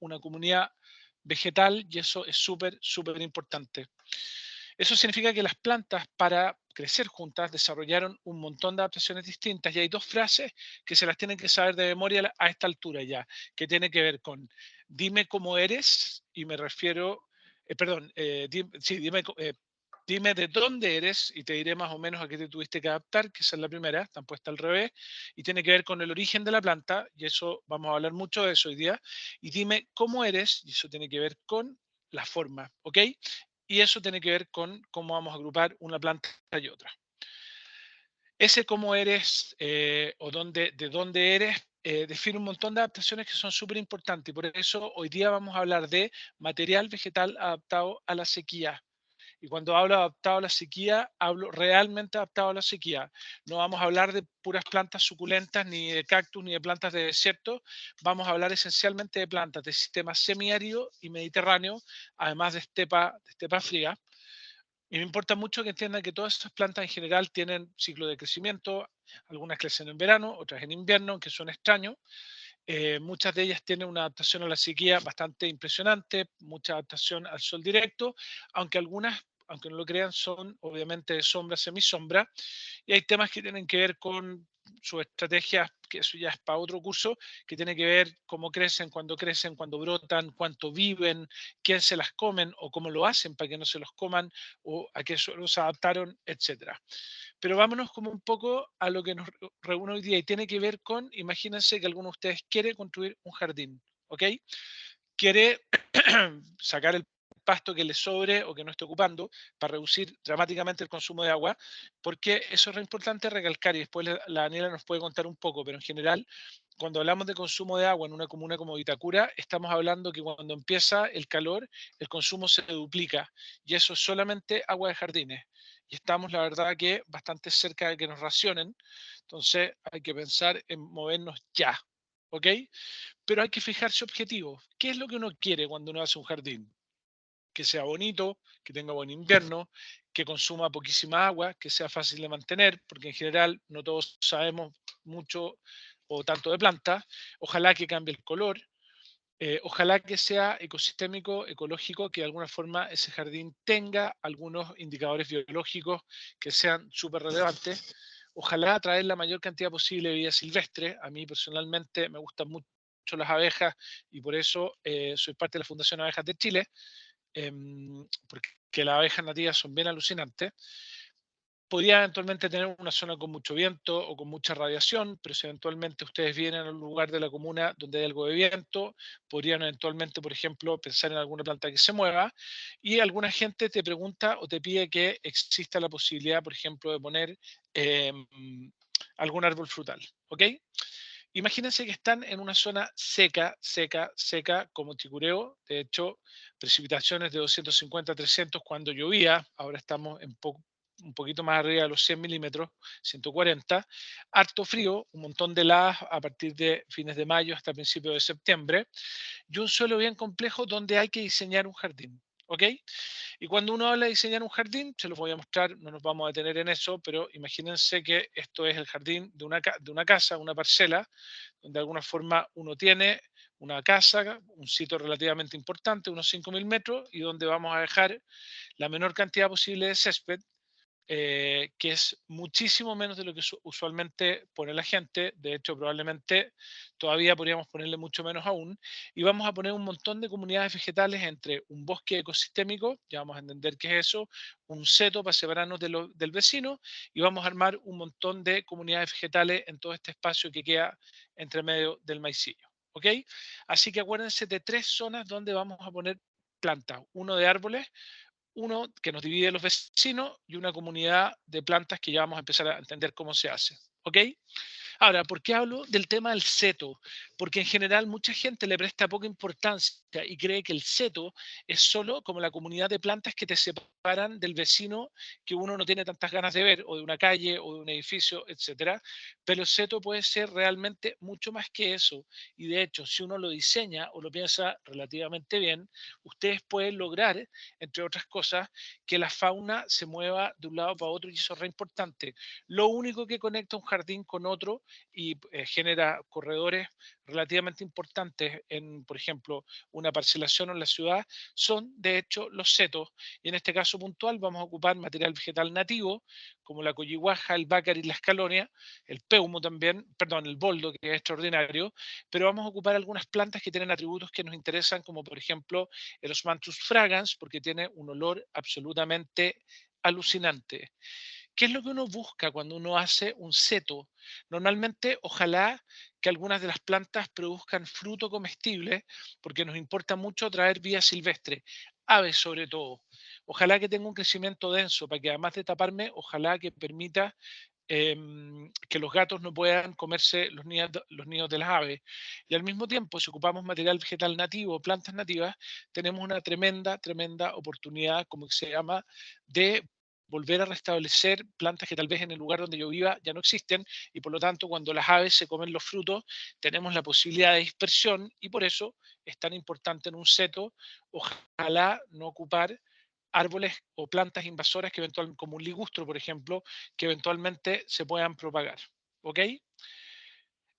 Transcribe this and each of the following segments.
una comunidad vegetal y eso es súper, súper importante. Eso significa que las plantas para crecer juntas desarrollaron un montón de adaptaciones distintas y hay dos frases que se las tienen que saber de memoria a esta altura ya, que tiene que ver con dime cómo eres y me refiero, perdón, sí, dime de dónde eres y te diré más o menos a qué te tuviste que adaptar, que esa es la primera, están puestas al revés, y tiene que ver con el origen de la planta, y eso vamos a hablar mucho de eso hoy día, y dime cómo eres, y eso tiene que ver con la forma, ¿ok? Y eso tiene que ver con cómo vamos a agrupar una planta y otra. Ese cómo eres o de dónde eres define un montón de adaptaciones que son súper importantes y por eso hoy día vamos a hablar de material vegetal adaptado a la sequía. Y cuando hablo adaptado a la sequía, hablo realmente adaptado a la sequía. No vamos a hablar de puras plantas suculentas, ni de cactus, ni de plantas de desierto. Vamos a hablar esencialmente de plantas de sistema semiárido y mediterráneo, además de estepa fría. Y me importa mucho que entiendan que todas estas plantas en general tienen ciclo de crecimiento, algunas crecen en verano, otras en invierno, que son extraños. Muchas de ellas tienen una adaptación a la sequía bastante impresionante, mucha adaptación al sol directo, aunque algunas, aunque no lo crean, son obviamente de sombra, semisombra, y hay temas que tienen que ver con sus estrategias, que eso ya es para otro curso, que tiene que ver cómo crecen, cuándo brotan, cuánto viven, quién se las comen o cómo lo hacen para que no se los coman o a qué suelos se adaptaron, etcétera. Pero vámonos como un poco a lo que nos reúne hoy día y tiene que ver con, imagínense que alguno de ustedes quiere construir un jardín, ¿ok? Quiere sacar el pasto que le sobre o que no esté ocupando para reducir dramáticamente el consumo de agua, porque eso es re importante recalcar y después la Daniela nos puede contar un poco, pero en general, cuando hablamos de consumo de agua en una comuna como Vitacura, estamos hablando que cuando empieza el calor, el consumo se duplica y eso es solamente agua de jardines. Y estamos, la verdad, que bastante cerca de que nos racionen, entonces hay que pensar en movernos ya, ¿ok? Pero hay que fijarse objetivos. ¿Qué es lo que uno quiere cuando uno hace un jardín? Que sea bonito, que tenga buen invierno, que consuma poquísima agua, que sea fácil de mantener, porque en general no todos sabemos mucho o tanto de plantas. Ojalá que cambie el color. Ojalá que sea ecosistémico, ecológico, que de alguna forma ese jardín tenga algunos indicadores biológicos que sean súper relevantes. Ojalá atraer la mayor cantidad posible de vida silvestre. A mí personalmente me gustan mucho las abejas y por eso soy parte de la Fundación Abejas de Chile, porque las abejas nativas son bien alucinantes. Podría eventualmente tener una zona con mucho viento o con mucha radiación, pero si eventualmente ustedes vienen a un lugar de la comuna donde hay algo de viento, podrían eventualmente, por ejemplo, pensar en alguna planta que se mueva. Y alguna gente te pregunta o te pide que exista la posibilidad, por ejemplo, de poner em, algún árbol frutal. ¿Ok? Imagínense que están en una zona seca, seca, seca, como Chicureo. De hecho, precipitaciones de 250 a 300 cuando llovía. Ahora estamos un poquito más arriba de los 100 milímetros, 140. Harto frío, un montón de heladas a partir de fines de mayo hasta principios de septiembre. Y un suelo bien complejo donde hay que diseñar un jardín. ¿Ok? Y cuando uno habla de diseñar un jardín, se los voy a mostrar, no nos vamos a detener en eso, pero imagínense que esto es el jardín de una casa, una parcela, donde de alguna forma uno tiene una casa, un sitio relativamente importante, unos 5.000 metros, y donde vamos a dejar la menor cantidad posible de césped, que es muchísimo menos de lo que usualmente pone la gente. De hecho, probablemente todavía podríamos ponerle mucho menos aún. Y vamos a poner un montón de comunidades vegetales entre un bosque ecosistémico, ya vamos a entender qué es eso, un seto para separarnos del vecino, y vamos a armar un montón de comunidades vegetales en todo este espacio que queda entre medio del maicillo. ¿Ok? Así que acuérdense de tres zonas donde vamos a poner plantas, uno de árboles, uno que nos divide los vecinos y una comunidad de plantas que ya vamos a empezar a entender cómo se hace. ¿Ok? Ahora, ¿por qué hablo del tema del seto? Porque en general mucha gente le presta poca importancia y cree que el seto es solo como la comunidad de plantas que te separan del vecino que uno no tiene tantas ganas de ver, o de una calle, o de un edificio, etcétera. Pero el seto puede ser realmente mucho más que eso. Y de hecho, si uno lo diseña o lo piensa relativamente bien, ustedes pueden lograr, entre otras cosas, que la fauna se mueva de un lado para otro y eso es re importante. Lo único que conecta un jardín con otro y genera corredores relativamente importantes en, por ejemplo, una parcelación en la ciudad, son de hecho los setos. Y en este caso puntual vamos a ocupar material vegetal nativo, como la coyihuaja, el bácar y la escalonia, el peumo también, perdón, el boldo, que es extraordinario, pero vamos a ocupar algunas plantas que tienen atributos que nos interesan, como por ejemplo el Osmanthus fragans, porque tiene un olor absolutamente alucinante. ¿Qué es lo que uno busca cuando uno hace un seto? Normalmente, ojalá que algunas de las plantas produzcan fruto comestible, porque nos importa mucho traer vida silvestre, aves sobre todo. Ojalá que tenga un crecimiento denso, para que además de taparme, ojalá que permita que los gatos no puedan comerse los nidos de las aves. Y al mismo tiempo, si ocupamos material vegetal nativo, plantas nativas, tenemos una tremenda, tremenda oportunidad, como se llama, de volver a restablecer plantas que tal vez en el lugar donde yo viva ya no existen y por lo tanto cuando las aves se comen los frutos tenemos la posibilidad de dispersión y por eso es tan importante en un seto, ojalá no ocupar árboles o plantas invasoras que eventualmente, como un ligustro, por ejemplo, que eventualmente se puedan propagar. ¿Ok?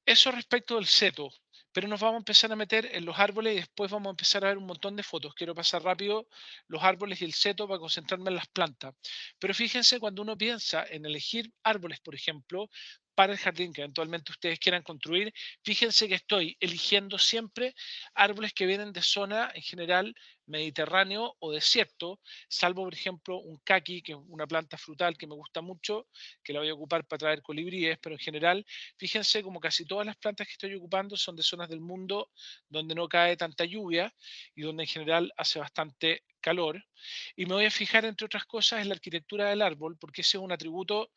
Eso respecto del seto, pero nos vamos a empezar a meter en los árboles y después vamos a empezar a ver un montón de fotos. Quiero pasar rápido los árboles y el seto para concentrarme en las plantas. Pero fíjense, cuando uno piensa en elegir árboles, por ejemplo, para el jardín que eventualmente ustedes quieran construir, fíjense que estoy eligiendo siempre árboles que vienen de zona en general mediterráneo o desierto, salvo por ejemplo un caqui, que es una planta frutal que me gusta mucho, que la voy a ocupar para traer colibríes, pero en general fíjense como casi todas las plantas que estoy ocupando son de zonas del mundo donde no cae tanta lluvia y donde en general hace bastante calor. Y me voy a fijar, entre otras cosas, en la arquitectura del árbol, porque ese es un atributo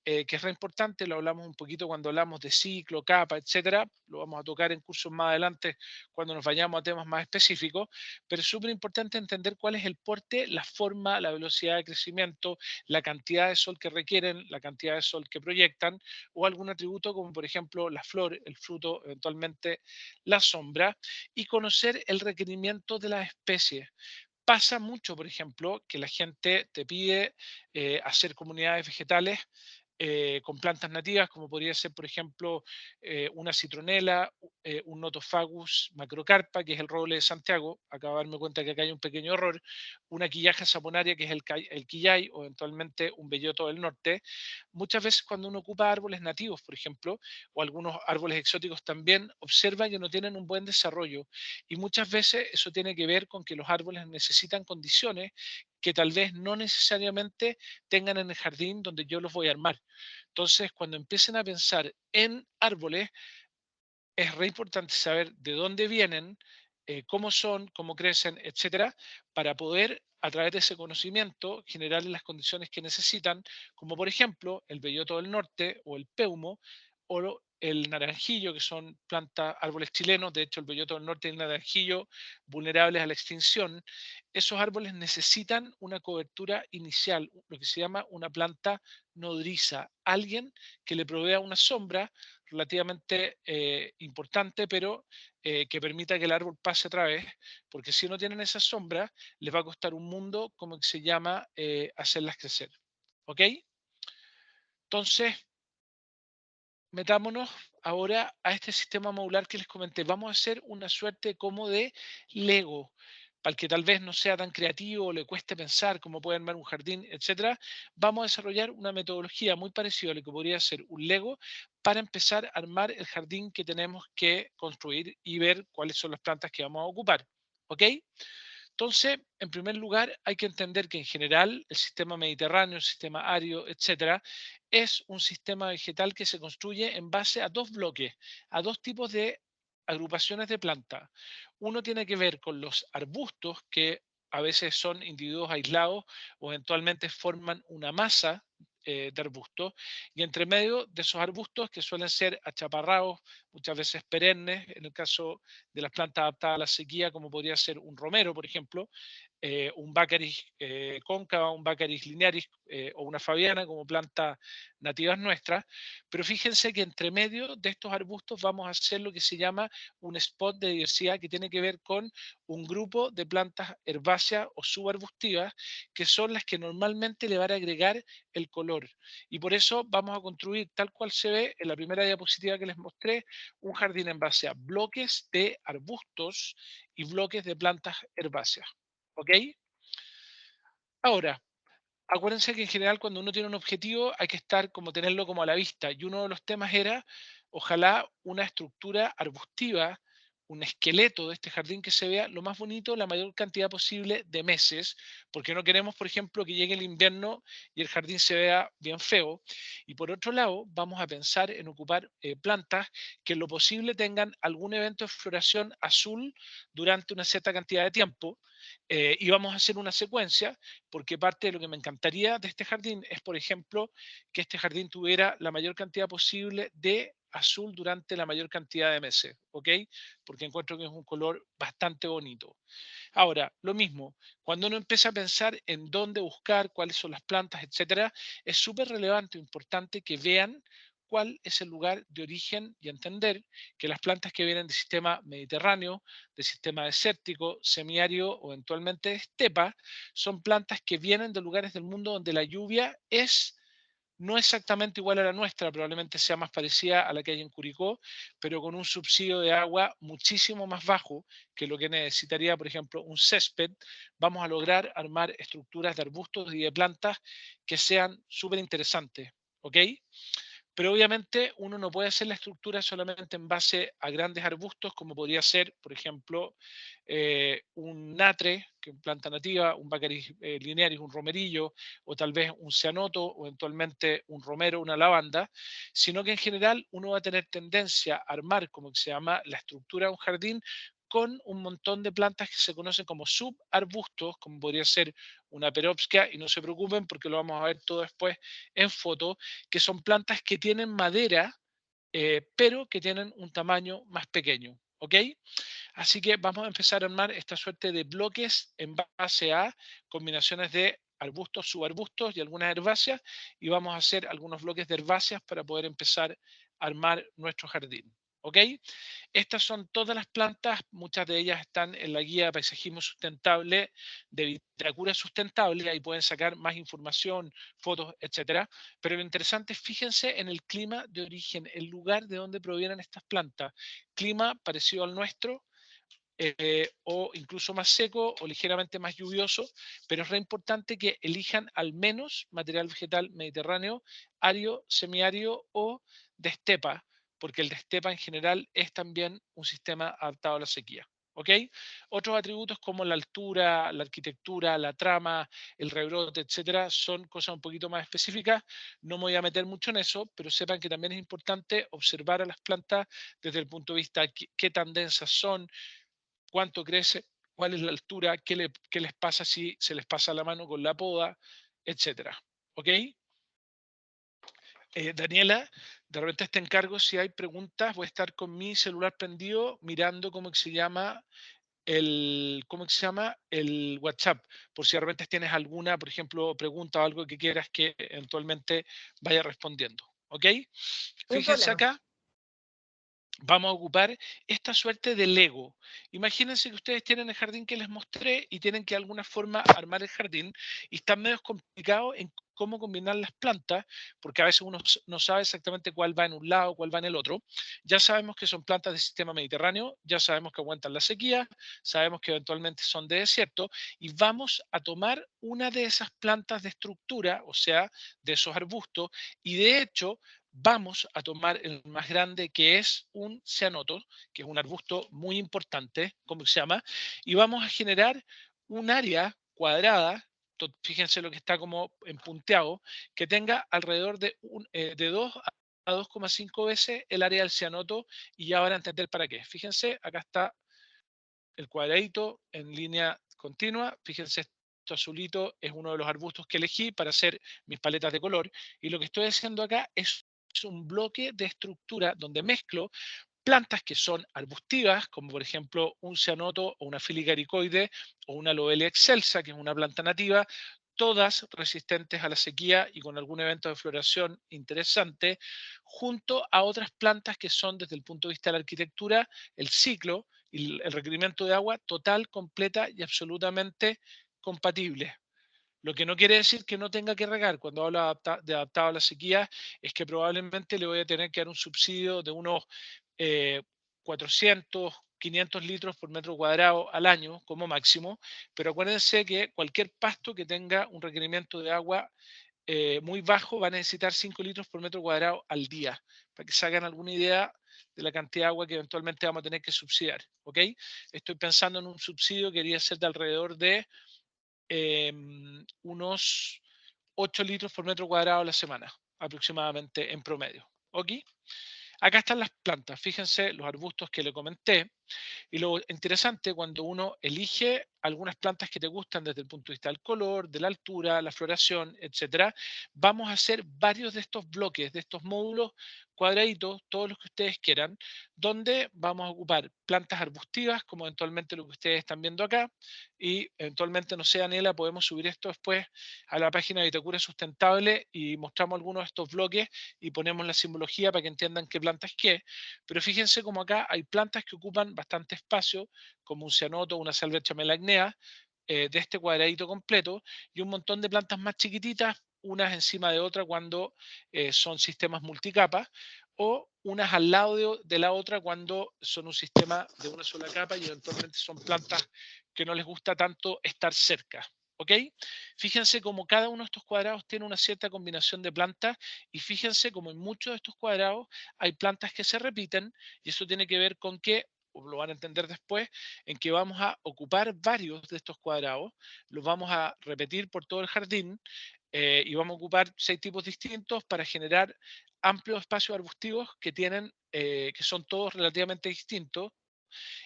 que es re importante. Lo hablamos un poquito cuando hablamos de ciclo, capa, etcétera. Lo vamos a tocar en cursos más adelante cuando nos vayamos a temas más específicos. Pero es súper importante entender cuál es el porte, la forma, la velocidad de crecimiento, la cantidad de sol que requieren, la cantidad de sol que proyectan o algún atributo como por ejemplo la flor, el fruto, eventualmente la sombra, y conocer el requerimiento de las especies. Pasa mucho, por ejemplo, que la gente te pide hacer comunidades vegetales con plantas nativas, como podría ser, por ejemplo, una citronela, un Nothofagus macrocarpa, que es el roble de Santiago. Acabo de darme cuenta que acá hay un pequeño error. Una quillaja saponaria, que es el quillay, o eventualmente un belloto del norte. Muchas veces cuando uno ocupa árboles nativos, por ejemplo, o algunos árboles exóticos también, observa que no tienen un buen desarrollo. Y muchas veces eso tiene que ver con que los árboles necesitan condiciones que tal vez no necesariamente tengan en el jardín donde yo los voy a armar. Entonces, cuando empiecen a pensar en árboles, es re importante saber de dónde vienen, cómo son, cómo crecen, etcétera, para poder, a través de ese conocimiento, generarles las condiciones que necesitan, como por ejemplo el belloto del norte o el peumo o el naranjillo, que son plantas, árboles chilenos. De hecho, el belloto del norte y el naranjillo, vulnerables a la extinción. Esos árboles necesitan una cobertura inicial, lo que se llama una planta nodriza, alguien que le provea una sombra relativamente importante, pero que permita que el árbol pase a través, porque si no tienen esa sombra, les va a costar un mundo, como que se llama, hacerlas crecer. ¿Ok? Entonces, metámonos ahora a este sistema modular que les comenté. Vamos a hacer una suerte como de Lego. Para el que tal vez no sea tan creativo o le cueste pensar cómo puede armar un jardín, etcétera, vamos a desarrollar una metodología muy parecida a lo que podría ser un Lego para empezar a armar el jardín que tenemos que construir y ver cuáles son las plantas que vamos a ocupar. ¿Ok? Entonces, en primer lugar, hay que entender que en general el sistema mediterráneo, el sistema árido, etcétera, es un sistema vegetal que se construye en base a dos bloques, a dos tipos de agrupaciones de plantas. Uno tiene que ver con los arbustos, que a veces son individuos aislados o eventualmente forman una masa de arbustos, y entre medio de esos arbustos, que suelen ser achaparrados, muchas veces perennes, en el caso de las plantas adaptadas a la sequía, como podría ser un romero, por ejemplo, un Baccharis cóncava, un Baccharis linearis o una fabiana como plantas nativas nuestras, pero fíjense que entre medio de estos arbustos vamos a hacer lo que se llama un spot de diversidad que tiene que ver con un grupo de plantas herbáceas o subarbustivas que son las que normalmente le van a agregar el color. Y por eso vamos a construir, tal cual se ve en la primera diapositiva que les mostré, un jardín en base a bloques de arbustos y bloques de plantas herbáceas. ¿Ok? Ahora, acuérdense que en general cuando uno tiene un objetivo hay que estar como tenerlo como a la vista. Y uno de los temas era, ojalá, una estructura arbustiva, un esqueleto de este jardín que se vea lo más bonito la mayor cantidad posible de meses, porque no queremos, por ejemplo, que llegue el invierno y el jardín se vea bien feo. Y por otro lado, vamos a pensar en ocupar plantas que en lo posible tengan algún evento de floración azul durante una cierta cantidad de tiempo. Y vamos a hacer una secuencia porque parte de lo que me encantaría de este jardín es, por ejemplo, que este jardín tuviera la mayor cantidad posible de azul durante la mayor cantidad de meses, ¿ok? Porque encuentro que es un color bastante bonito. Ahora, lo mismo, cuando uno empieza a pensar en dónde buscar, cuáles son las plantas, etcétera, es súper relevante e importante que vean cuál es el lugar de origen y entender que las plantas que vienen del sistema mediterráneo, del sistema desértico, semiárido o eventualmente de estepa, son plantas que vienen de lugares del mundo donde la lluvia es no exactamente igual a la nuestra, probablemente sea más parecida a la que hay en Curicó, pero con un subsidio de agua muchísimo más bajo que lo que necesitaría, por ejemplo, un césped. Vamos a lograr armar estructuras de arbustos y de plantas que sean súper interesantes, ¿ok? Pero obviamente uno no puede hacer la estructura solamente en base a grandes arbustos, como podría ser, por ejemplo, un natre, que es planta nativa, un Baccharis linearis, un romerillo, o tal vez un cianoto, o eventualmente un romero, una lavanda, sino que en general uno va a tener tendencia a armar, como se llama, la estructura de un jardín con un montón de plantas que se conocen como subarbustos, como podría ser una perovskia, y no se preocupen porque lo vamos a ver todo después en foto, que son plantas que tienen madera, pero que tienen un tamaño más pequeño. ¿Ok? Así que vamos a empezar a armar esta suerte de bloques en base a combinaciones de arbustos, subarbustos y algunas herbáceas, y vamos a hacer algunos bloques de herbáceas para poder empezar a armar nuestro jardín. ¿Ok? Estas son todas las plantas, muchas de ellas están en la guía de paisajismo sustentable de Vitacura Sustentable, ahí pueden sacar más información, fotos, etcétera. Pero lo interesante es fíjense en el clima de origen, el lugar de donde provienen estas plantas. Clima parecido al nuestro, o incluso más seco o ligeramente más lluvioso, pero es re importante que elijan al menos material vegetal mediterráneo, árido, semiárido o de estepa, porque el de estepa en general es también un sistema adaptado a la sequía. ¿Ok? Otros atributos como la altura, la arquitectura, la trama, el rebrote, etcétera, son cosas un poquito más específicas. No me voy a meter mucho en eso, pero sepan que también es importante observar a las plantas desde el punto de vista de qué tan densas son, cuánto crece, cuál es la altura, qué les pasa si se les pasa la mano con la poda, etcétera. ¿Ok? Daniela, de repente te encargo si hay preguntas, voy a estar con mi celular prendido mirando cómo se llama el WhatsApp, por si de repente tienes alguna, por ejemplo, pregunta o algo que quieras que eventualmente vaya respondiendo. ¿Ok? Ni un Fíjense problema. acá, vamos a ocupar esta suerte de Lego. Imagínense que ustedes tienen el jardín que les mostré y tienen que de alguna forma armar el jardín y están medio complicados en cómo combinar las plantas, porque a veces uno no sabe exactamente cuál va en un lado, cuál va en el otro. Ya sabemos que son plantas del sistema mediterráneo, ya sabemos que aguantan la sequía, sabemos que eventualmente son de desierto y vamos a tomar una de esas plantas de estructura, o sea, de esos arbustos, y de hecho vamos a tomar el más grande, que es un cianoto, que es un arbusto muy importante, como se llama, y vamos a generar un área cuadrada, fíjense lo que está como en punteado, que tenga alrededor de 2 a 2,5 veces el área del cianoto, y ya van a entender para qué. Fíjense, acá está el cuadradito en línea continua. Fíjense, esto azulito es uno de los arbustos que elegí para hacer mis paletas de color. Y lo que estoy haciendo acá es un bloque de estructura donde mezclo Plantas que son arbustivas, como por ejemplo un cianoto o una fílica ericoide o una lobelia excelsa, que es una planta nativa, todas resistentes a la sequía y con algún evento de floración interesante, junto a otras plantas que son desde el punto de vista de la arquitectura, el ciclo y el requerimiento de agua total, completa y absolutamente compatible. Lo que no quiere decir que no tenga que regar. Cuando hablo de adaptado a la sequía, es que probablemente le voy a tener que dar un subsidio de unos 400, 500 litros por metro cuadrado al año como máximo, pero acuérdense que cualquier pasto que tenga un requerimiento de agua muy bajo va a necesitar 5 litros por metro cuadrado al día, para que se hagan alguna idea de la cantidad de agua que eventualmente vamos a tener que subsidiar. ¿Ok? Estoy pensando en un subsidio que quería ser de alrededor de unos 8 litros por metro cuadrado a la semana, aproximadamente en promedio. ¿Ok? Acá están las plantas, fíjense los arbustos que le comenté. Y lo interesante, cuando uno elige algunas plantas que te gustan desde el punto de vista del color, de la altura, la floración, etcétera, vamos a hacer varios de estos bloques, de estos módulos cuadraditos, todos los que ustedes quieran, donde vamos a ocupar plantas arbustivas, como eventualmente lo que ustedes están viendo acá, y eventualmente, no sé, Daniela, podemos subir esto después a la página de Vitacura Sustentable y mostramos algunos de estos bloques y ponemos la simbología para que entiendan qué plantas qué. Pero fíjense como acá hay plantas que ocupan bastante espacio, como un cianoto, una salvecha melagnea, de este cuadradito completo, y un montón de plantas más chiquititas, unas encima de otras cuando son sistemas multicapas, o unas al lado de la otra cuando son un sistema de una sola capa y eventualmente son plantas que no les gusta tanto estar cerca. ¿Ok? Fíjense como cada uno de estos cuadrados tiene una cierta combinación de plantas y fíjense como en muchos de estos cuadrados hay plantas que se repiten y eso tiene que ver con que, o lo van a entender después, en que vamos a ocupar varios de estos cuadrados, los vamos a repetir por todo el jardín y vamos a ocupar 6 tipos distintos para generar amplios espacios arbustivos que tienen, que son todos relativamente distintos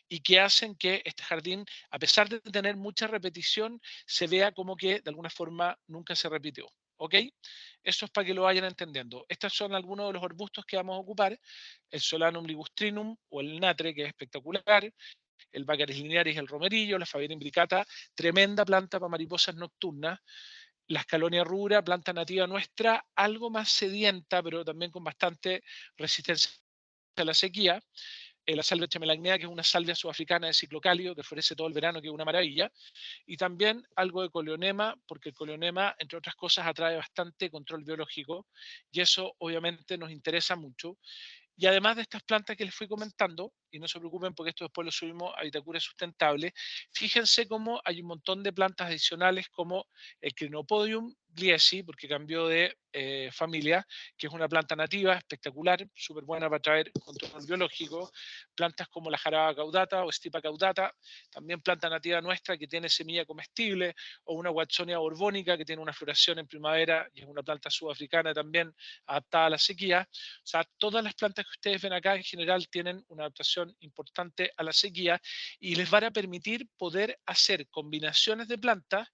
y que hacen que este jardín, a pesar de tener mucha repetición, se vea como que de alguna forma nunca se repitió. ¿Ok? Eso es para que lo vayan entendiendo. Estos son algunos de los arbustos que vamos a ocupar: el Solanum ligustrinum o el natre, que es espectacular, el Baccharis linearis, el romerillo, la Fabiana imbricata, tremenda planta para mariposas nocturnas, la Scalonia rubra, planta nativa nuestra, algo más sedienta, pero también con bastante resistencia a la sequía, la salvia chemelagnea, que es una salvia sudafricana de ciclo cálido, que florece todo el verano, que es una maravilla, y también algo de coleonema, porque el coleonema, entre otras cosas, atrae bastante control biológico, y eso obviamente nos interesa mucho. Y además de estas plantas que les fui comentando, y no se preocupen porque esto después lo subimos a Vitacura Sustentable, fíjense cómo hay un montón de plantas adicionales como el Crinopodium gliesi, porque cambió de familia, que es una planta nativa espectacular, súper buena para traer control biológico. Plantas como la Jaraba caudata o Stipa caudata, también planta nativa nuestra que tiene semilla comestible, o una Watsonia borbónica que tiene una floración en primavera y es una planta sudafricana también adaptada a la sequía. O sea, todas las plantas que ustedes ven acá en general tienen una adaptación importante a la sequía y les van a permitir poder hacer combinaciones de plantas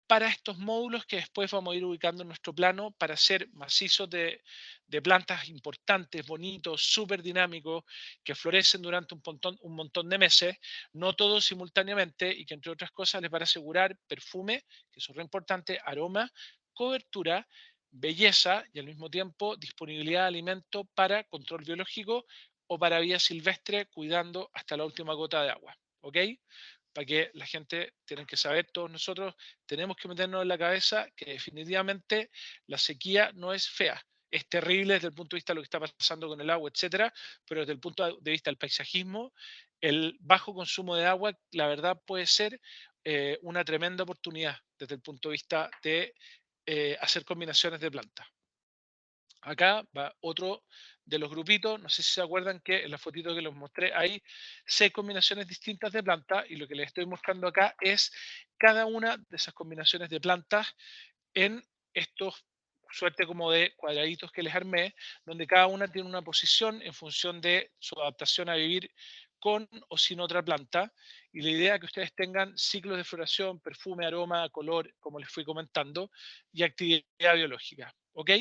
para estos módulos que después vamos a ir ubicando en nuestro plano para hacer macizos de plantas importantes, bonitos, súper dinámicos, que florecen durante un montón de meses, no todos simultáneamente, y que entre otras cosas les van a asegurar perfume, que eso es lo importante, aroma, cobertura, belleza y al mismo tiempo disponibilidad de alimento para control biológico o para vida silvestre, cuidando hasta la última gota de agua. ¿Ok? Para que la gente tiene que saber, todos nosotros tenemos que meternos en la cabeza que definitivamente la sequía no es fea. Es terrible desde el punto de vista de lo que está pasando con el agua, etcétera, pero desde el punto de vista del paisajismo, el bajo consumo de agua, la verdad, puede ser una tremenda oportunidad desde el punto de vista de hacer combinaciones de plantas. Acá va otro de los grupitos, no sé si se acuerdan que en la fotito que les mostré hay 6 combinaciones distintas de plantas y lo que les estoy mostrando acá es cada una de esas combinaciones de plantas en estos suerte como de cuadraditos que les armé, donde cada una tiene una posición en función de su adaptación a vivir con o sin otra planta. Y la idea es que ustedes tengan ciclos de floración, perfume, aroma, color, como les fui comentando, y actividad biológica. ¿Ok?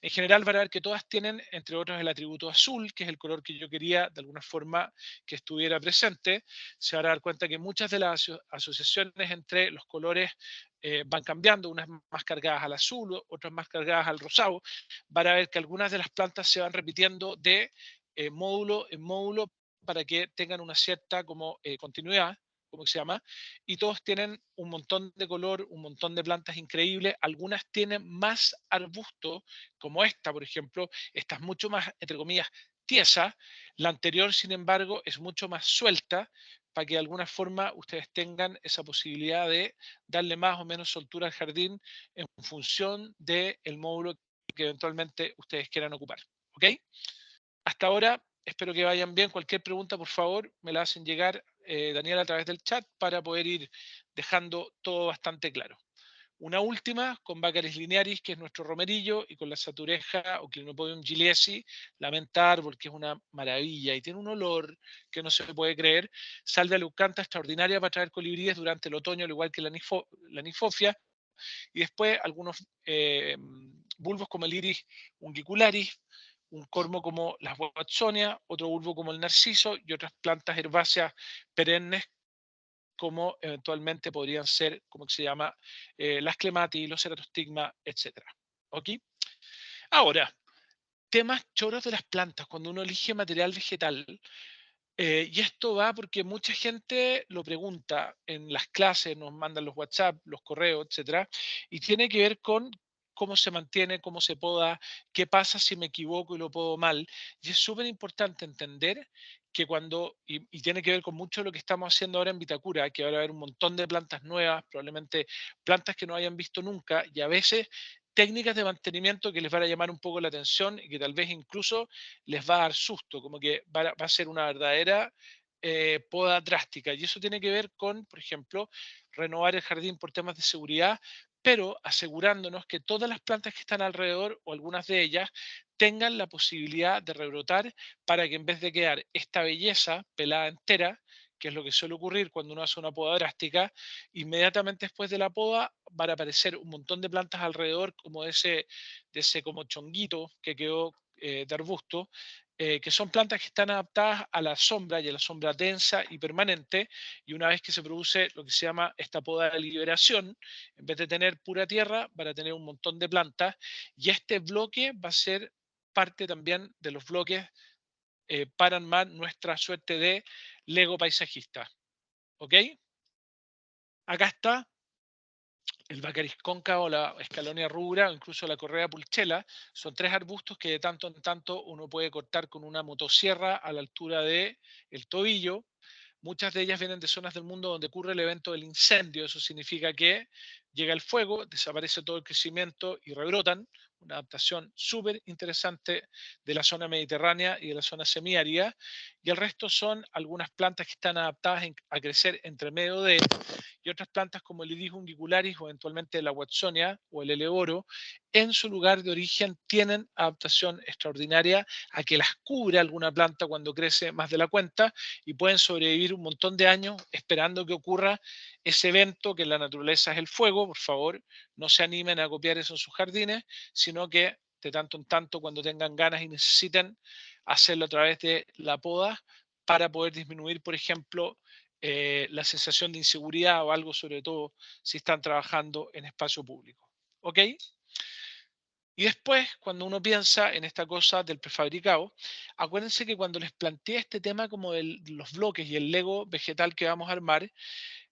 En general van a ver que todas tienen, entre otros, el atributo azul, que es el color que yo quería de alguna forma que estuviera presente. Se van a dar cuenta que muchas de las asociaciones entre los colores van cambiando, unas más cargadas al azul, otras más cargadas al rosado. Van a ver que algunas de las plantas se van repitiendo de módulo en módulo para que tengan una cierta como continuidad, como se llama, y todos tienen un montón de color, un montón de plantas increíbles. Algunas tienen más arbusto, como esta, por ejemplo. Esta es mucho más, entre comillas, tiesa. La anterior, sin embargo, es mucho más suelta para que de alguna forma ustedes tengan esa posibilidad de darle más o menos soltura al jardín en función del módulo que eventualmente ustedes quieran ocupar. ¿Ok? Hasta ahora, espero que vayan bien. Cualquier pregunta, por favor, me la hacen llegar, Daniel, a través del chat para poder ir dejando todo bastante claro. Una última con Baccharis linearis, que es nuestro romerillo, y con la satureja o Clinopodium giliesi, la menta árbol, que es una maravilla y tiene un olor que no se puede creer. Salvia leucanta, extraordinaria para traer colibríes durante el otoño, al igual que la nifofia. Y después algunos bulbos como el iris ungicularis, un cormo como las watsonia, otro bulbo como el narciso y otras plantas herbáceas perennes como eventualmente podrían ser, como se llama, las clematis, los ceratostigma, etcétera. ¿Ok? Ahora, temas choros de las plantas, cuando uno elige material vegetal, y esto va porque mucha gente lo pregunta en las clases, nos mandan los WhatsApp, los correos, etcétera, y tiene que ver con cómo se mantiene, cómo se poda, qué pasa si me equivoco y lo podo mal. Y es súper importante entender que cuando, y tiene que ver con mucho de lo que estamos haciendo ahora en Vitacura, que va a haber un montón de plantas nuevas, probablemente plantas que no hayan visto nunca, y a veces técnicas de mantenimiento que les van a llamar un poco la atención y que tal vez incluso les va a dar susto, como que va a ser una verdadera poda drástica. Y eso tiene que ver con, por ejemplo, renovar el jardín por temas de seguridad, pero asegurándonos que todas las plantas que están alrededor o algunas de ellas tengan la posibilidad de rebrotar para que en vez de quedar esta belleza pelada entera, que es lo que suele ocurrir cuando uno hace una poda drástica, inmediatamente después de la poda van a aparecer un montón de plantas alrededor, como de ese como chonguito que quedó de arbusto, que son plantas que están adaptadas a la sombra y a la sombra densa y permanente, y una vez que se produce lo que se llama esta poda de liberación, en vez de tener pura tierra, van a tener un montón de plantas, y este bloque va a ser parte también de los bloques para armar nuestra suerte de Lego paisajista. ¿Ok? Acá está el Baccharis cóncavo, la Escalonia rubra o incluso la Correa pulchela. Son tres arbustos que de tanto en tanto uno puede cortar con una motosierra a la altura del tobillo. Muchas de ellas vienen de zonas del mundo donde ocurre el evento del incendio. Eso significa que llega el fuego, desaparece todo el crecimiento y rebrotan. Una adaptación súper interesante de la zona mediterránea y de la zona semiárida. Y el resto son algunas plantas que están adaptadas a crecer entre medio de, y otras plantas como el Iris ungicularis o eventualmente la Watsonia o el Eleboro, en su lugar de origen tienen adaptación extraordinaria a que las cubre alguna planta cuando crece más de la cuenta y pueden sobrevivir un montón de años esperando que ocurra ese evento que en la naturaleza es el fuego. Por favor, no se animen a copiar eso en sus jardines, sino que de tanto en tanto, cuando tengan ganas y necesiten, hacerlo a través de la poda para poder disminuir, por ejemplo, la sensación de inseguridad o algo, sobre todo si están trabajando en espacio público. ¿Ok? Y después, cuando uno piensa en esta cosa del prefabricado, acuérdense que cuando les planteé este tema como de los bloques y el Lego vegetal que vamos a armar,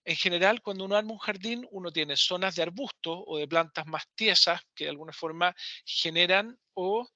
en general, cuando uno arma un jardín, uno tiene zonas de arbustos o de plantas más tiesas que de alguna forma generan o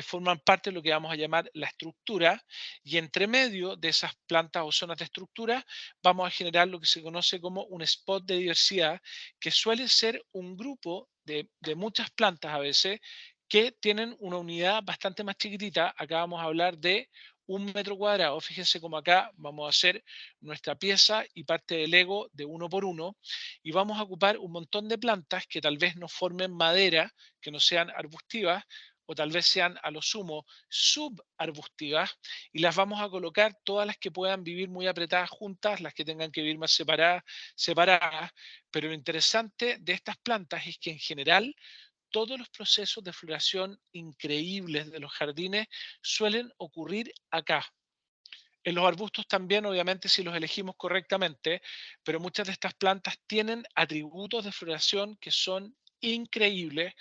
forman parte de lo que vamos a llamar la estructura, y entre medio de esas plantas o zonas de estructura vamos a generar lo que se conoce como un spot de diversidad, que suele ser un grupo de muchas plantas a veces que tienen una unidad bastante más chiquitita. Acá vamos a hablar de 1 metro cuadrado. Fíjense como acá vamos a hacer nuestra pieza y parte del Lego de uno por uno, y vamos a ocupar un montón de plantas que tal vez no formen madera, que no sean arbustivas, o tal vez sean a lo sumo subarbustivas, y las vamos a colocar todas las que puedan vivir muy apretadas juntas, las que tengan que vivir más separadas, separadas. Pero lo interesante de estas plantas es que en general todos los procesos de floración increíbles de los jardines suelen ocurrir acá. En los arbustos también, obviamente, si los elegimos correctamente, pero muchas de estas plantas tienen atributos de floración que son increíbles,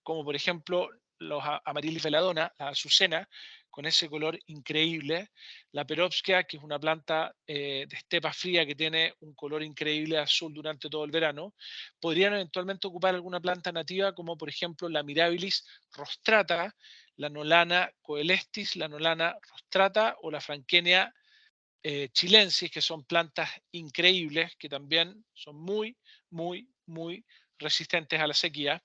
como por ejemplo los Amaryllis veladona, la azucena, con ese color increíble, la Perovskea, que es una planta de estepa fría que tiene un color increíble azul durante todo el verano, podrían eventualmente ocupar alguna planta nativa, como por ejemplo la Mirabilis rostrata, la Nolana coelestis, la Nolana rostrata o la Franquenia chilensis, que son plantas increíbles, que también son muy resistentes a la sequía.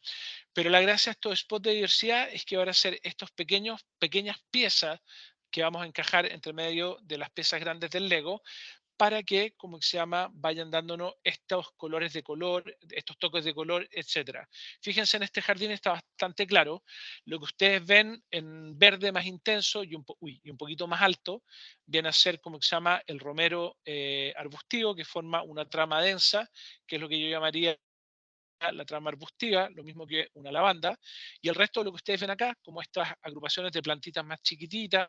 Pero la gracia de estos spots de diversidad es que van a ser estos pequeñas piezas que vamos a encajar entre medio de las piezas grandes del Lego para que, como se llama, vayan dándonos estos colores de color, estos toques de color, etcétera. Fíjense, en este jardín está bastante claro. Lo que ustedes ven en verde más intenso y un poquito más alto, viene a ser, como se llama, el romero arbustivo, que forma una trama densa, que es lo que yo llamaría la trama arbustiva, lo mismo que una lavanda, y el resto de lo que ustedes ven acá, como estas agrupaciones de plantitas más chiquititas,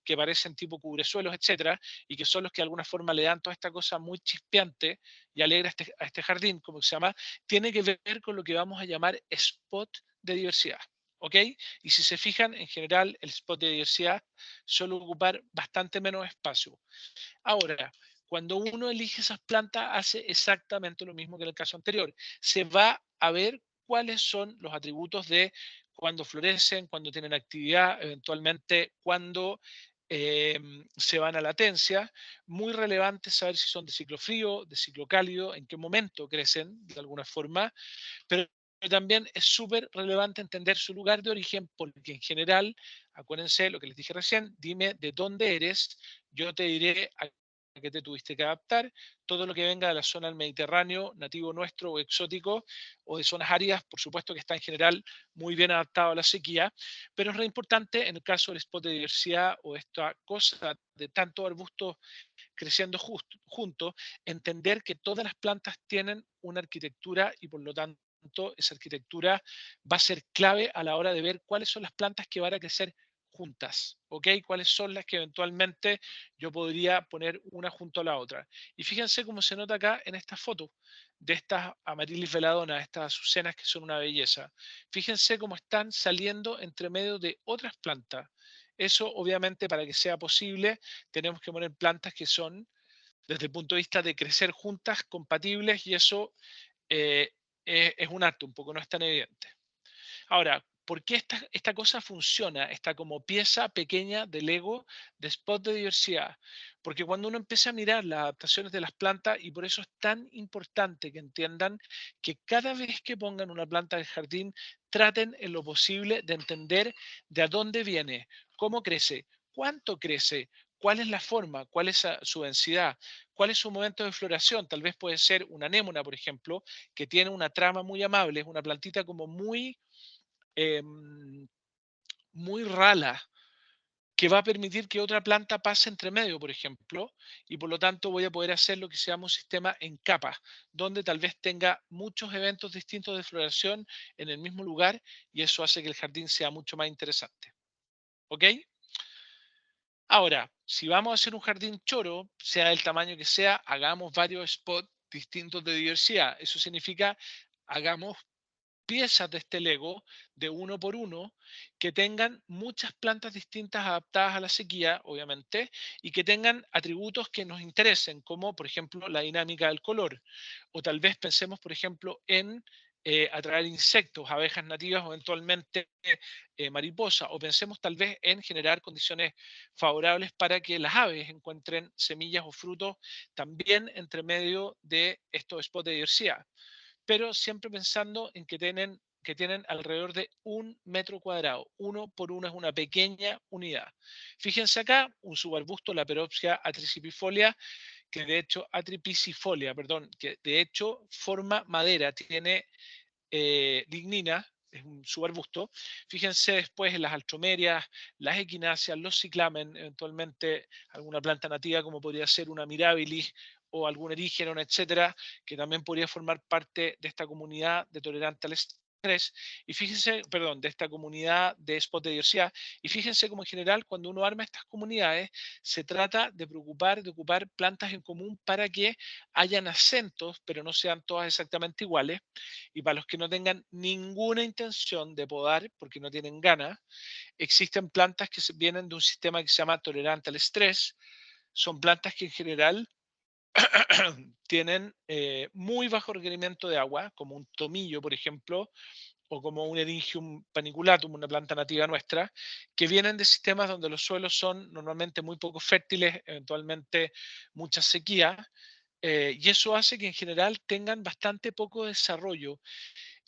que parecen tipo cubresuelos, etcétera, y que son los que de alguna forma le dan toda esta cosa muy chispeante y alegra a este jardín, como se llama, tiene que ver con lo que vamos a llamar spot de diversidad. ¿Ok? Y si se fijan, en general, el spot de diversidad suele ocupar bastante menos espacio. Ahora, cuando uno elige esas plantas, hace exactamente lo mismo que en el caso anterior. Se va a ver cuáles son los atributos de cuando florecen, cuando tienen actividad, eventualmente cuando eh, se van a latencia. Muy relevante saber si son de ciclo frío, de ciclo cálido, en qué momento crecen de alguna forma, pero también es súper relevante entender su lugar de origen, porque en general, acuérdense lo que les dije recién, dime de dónde eres, yo te diré a qué te tuviste que adaptar. Todo lo que venga de la zona del Mediterráneo, nativo nuestro o exótico, o de zonas áridas, por supuesto que está en general muy bien adaptado a la sequía, pero es re importante en el caso del spot de diversidad o esta cosa de tantos arbustos creciendo juntos, entender que todas las plantas tienen una arquitectura y por lo tanto esa arquitectura va a ser clave a la hora de ver cuáles son las plantas que van a crecer juntas, ¿ok? Cuáles son las que eventualmente yo podría poner una junto a la otra. Y fíjense cómo se nota acá en esta foto de estas Amaryllis veladona, estas azucenas que son una belleza. Fíjense cómo están saliendo entre medio de otras plantas. Eso, obviamente, para que sea posible, tenemos que poner plantas que son, desde el punto de vista de crecer juntas, compatibles, y eso eh, es un arte un poco, no es tan evidente. Ahora, ¿por qué esta cosa funciona? Esta como pieza pequeña de Lego de spot de diversidad. Porque cuando uno empieza a mirar las adaptaciones de las plantas, y por eso es tan importante que entiendan que cada vez que pongan una planta del jardín, traten en lo posible de entender de dónde viene, cómo crece, cuánto crece, cuál es la forma, cuál es su densidad, cuál es su momento de floración. Tal vez puede ser una anémona, por ejemplo, que tiene una trama muy amable, es una plantita como em, muy rala, que va a permitir que otra planta pase entre medio, por ejemplo, y por lo tanto voy a poder hacer lo que se llama un sistema en capas, donde tal vez tenga muchos eventos distintos de floración en el mismo lugar, y eso hace que el jardín sea mucho más interesante. ¿Ok? Ahora, si vamos a hacer un jardín choro, sea del tamaño que sea, hagamos varios spots distintos de diversidad. Eso significa, hagamos piezas de este Lego de uno por uno que tengan muchas plantas distintas adaptadas a la sequía, obviamente, y que tengan atributos que nos interesen, como por ejemplo la dinámica del color. O tal vez pensemos, por ejemplo, en atraer insectos, abejas nativas o eventualmente mariposas, o pensemos tal vez en generar condiciones favorables para que las aves encuentren semillas o frutos también entre medio de estos spots de diversidad, pero siempre pensando en que tienen alrededor de 1 metro cuadrado. Uno por uno es una pequeña unidad. Fíjense acá, un subarbusto, la Peropsia atricipifolia, atripicifolia, perdón, que de hecho forma madera, tiene lignina, es un subarbusto. Fíjense después en las altromerias, las equináceas, los ciclamen, eventualmente alguna planta nativa como podría ser una mirabilis o algún erígeno, etcétera, que también podría formar parte de esta comunidad de tolerante al estrés. estrés, y fíjense, perdón, de esta comunidad de spot de diversidad, y fíjense como en general cuando uno arma estas comunidades, se trata de ocupar plantas en común para que hayan acentos, pero no sean todas exactamente iguales, y para los que no tengan ninguna intención de podar, porque no tienen ganas, existen plantas que vienen de un sistema que se llama tolerante al estrés, son plantas que en general tienen muy bajo requerimiento de agua, como un tomillo, por ejemplo, o como un Eryngium paniculatum, una planta nativa nuestra, que vienen de sistemas donde los suelos son normalmente muy poco fértiles, eventualmente mucha sequía, y eso hace que en general tengan bastante poco desarrollo.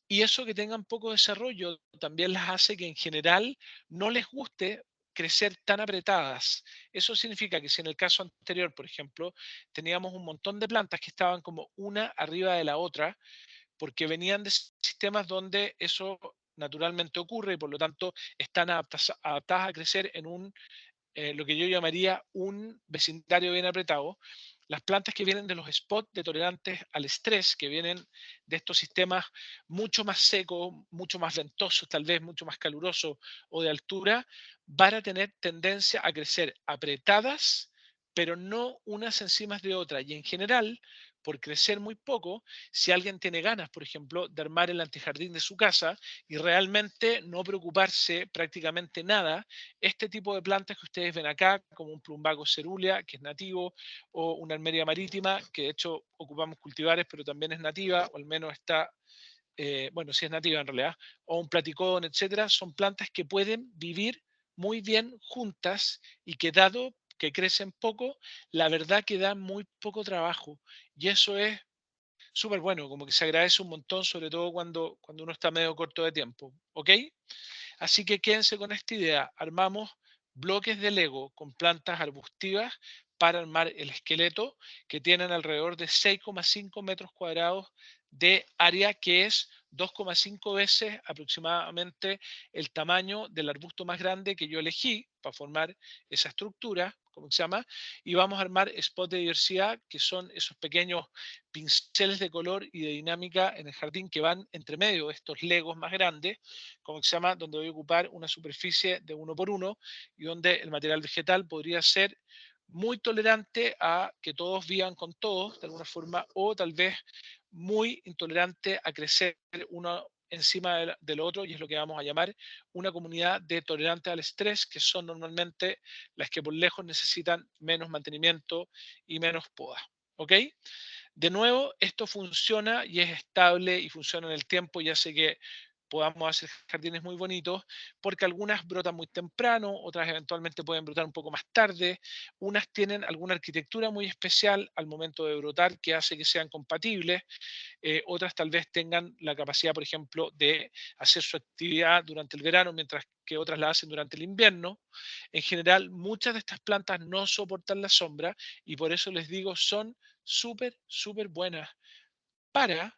Y eso que tengan poco desarrollo también las hace que en general no les guste crecer tan apretadas. Eso significa que si en el caso anterior, por ejemplo, teníamos un montón de plantas que estaban como una arriba de la otra, porque venían de sistemas donde eso naturalmente ocurre y por lo tanto están adaptadas a crecer en un lo que yo llamaría un vecindario bien apretado. Las plantas que vienen de los spots de tolerantes al estrés, que vienen de estos sistemas mucho más secos, mucho más ventosos, tal vez mucho más calurosos o de altura, van a tener tendencia a crecer apretadas, pero no unas encima de otras. Y en general, por crecer muy poco, si alguien tiene ganas, por ejemplo, de armar el antejardín de su casa y realmente no preocuparse prácticamente nada, este tipo de plantas que ustedes ven acá, como un plumbago cerulea, que es nativo, o una almería marítima, que de hecho ocupamos cultivares, pero también es nativa, o al menos está, bueno, sí es nativa en realidad, o un platicón, etcétera, son plantas que pueden vivir muy bien juntas y que dado que crecen poco, la verdad que dan muy poco trabajo. Y eso es súper bueno, como que se agradece un montón, sobre todo cuando uno está medio corto de tiempo. ¿Ok? Así que quédense con esta idea. Armamos bloques de Lego con plantas arbustivas para armar el esqueleto que tienen alrededor de 6,5 metros cuadrados de área, que es 2,5 veces aproximadamente el tamaño del arbusto más grande que yo elegí para formar esa estructura, como se llama, y vamos a armar spots de diversidad, que son esos pequeños pinceles de color y de dinámica en el jardín que van entre medio de estos legos más grandes, como se llama, donde voy a ocupar una superficie de 1 por 1 y donde el material vegetal podría ser muy tolerante a que todos vivan con todos de alguna forma o tal vez muy intolerante a crecer uno encima del otro, y es lo que vamos a llamar una comunidad de tolerantes al estrés, que son normalmente las que por lejos necesitan menos mantenimiento y menos poda. ¿Ok? De nuevo, esto funciona y es estable y funciona en el tiempo y hace que podamos hacer jardines muy bonitos, porque algunas brotan muy temprano, otras eventualmente pueden brotar un poco más tarde, unas tienen alguna arquitectura muy especial al momento de brotar que hace que sean compatibles, otras tal vez tengan la capacidad, por ejemplo, de hacer su actividad durante el verano, mientras que otras la hacen durante el invierno. En general, muchas de estas plantas no soportan la sombra y por eso les digo, son súper, súper buenas para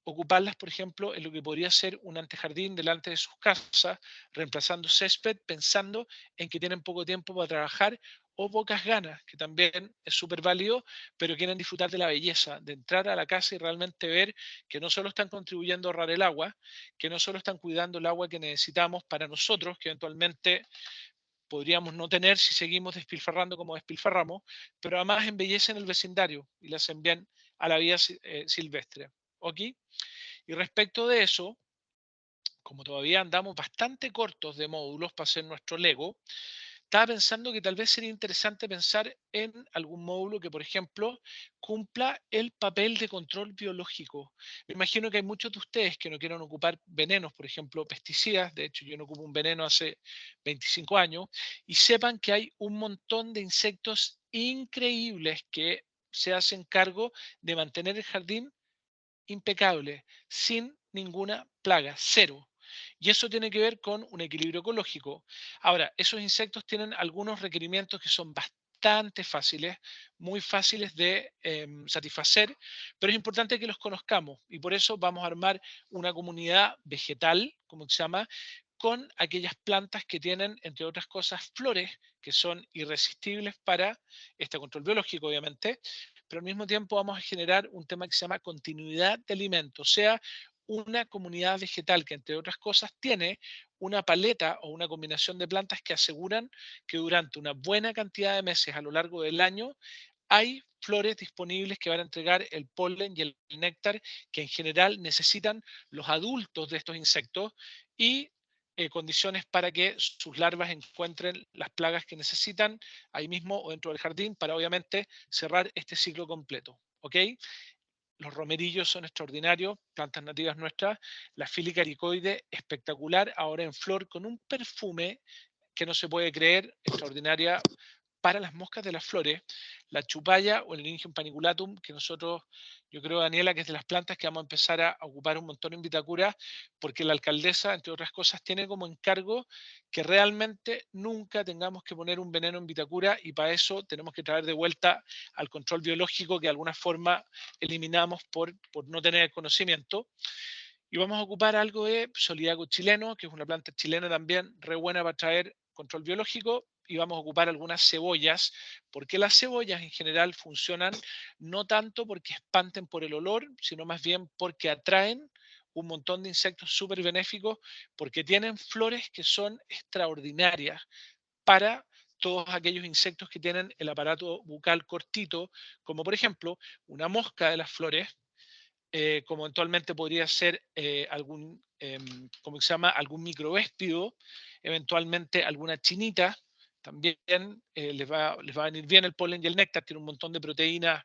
ocuparlas, por ejemplo, en lo que podría ser un antejardín delante de sus casas, reemplazando césped, pensando en que tienen poco tiempo para trabajar o pocas ganas, que también es súper válido, pero quieren disfrutar de la belleza, de entrar a la casa y realmente ver que no solo están contribuyendo a ahorrar el agua, que no solo están cuidando el agua que necesitamos para nosotros, que eventualmente podríamos no tener si seguimos despilfarrando como despilfarramos, pero además embellecen el vecindario y le hacen bien a la vida silvestre. ¿Ok? Y respecto de eso, como todavía andamos bastante cortos de módulos para hacer nuestro Lego, estaba pensando que tal vez sería interesante pensar en algún módulo que, por ejemplo, cumpla el papel de control biológico. Me imagino que hay muchos de ustedes que no quieren ocupar venenos, por ejemplo, pesticidas. De hecho, yo no ocupo un veneno hace 25 años. Y sepan que hay un montón de insectos increíbles que se hacen cargo de mantener el jardín impecable, sin ninguna plaga, cero. Y eso tiene que ver con un equilibrio ecológico. Ahora, esos insectos tienen algunos requerimientos que son bastante fáciles, muy fáciles de satisfacer, pero es importante que los conozcamos y por eso vamos a armar una comunidad vegetal, como se llama, con aquellas plantas que tienen, entre otras cosas, flores que son irresistibles para este control biológico, obviamente, pero al mismo tiempo vamos a generar un tema que se llama continuidad de alimentos, o sea, una comunidad vegetal que, entre otras cosas, tiene una paleta o una combinación de plantas que aseguran que durante una buena cantidad de meses a lo largo del año hay flores disponibles que van a entregar el polen y el néctar que en general necesitan los adultos de estos insectos y condiciones para que sus larvas encuentren las plagas que necesitan ahí mismo o dentro del jardín para obviamente cerrar este ciclo completo. ¿Ok? Los romerillos son extraordinarios, plantas nativas nuestras. La filicaricoide, espectacular, ahora en flor con un perfume que no se puede creer, extraordinaria para las moscas de las flores, la chupalla o el Eryngium paniculatum, que nosotros, yo creo, Daniela, que es de las plantas que vamos a empezar a ocupar un montón en Vitacura, porque la alcaldesa, entre otras cosas, tiene como encargo que realmente nunca tengamos que poner un veneno en Vitacura y para eso tenemos que traer de vuelta al control biológico que de alguna forma eliminamos por no tener conocimiento. Y vamos a ocupar algo de Solidago chileno, que es una planta chilena también re buena para traer control biológico. Y vamos a ocupar algunas cebollas, porque las cebollas en general funcionan no tanto porque espanten por el olor, sino más bien porque atraen un montón de insectos súper benéficos, porque tienen flores que son extraordinarias para todos aquellos insectos que tienen el aparato bucal cortito, como por ejemplo una mosca de las flores, como eventualmente podría ser algún, ¿cómo se llama? Algún microvéspido, eventualmente alguna chinita, también les va a venir bien el polen y el néctar, tiene un montón de proteínas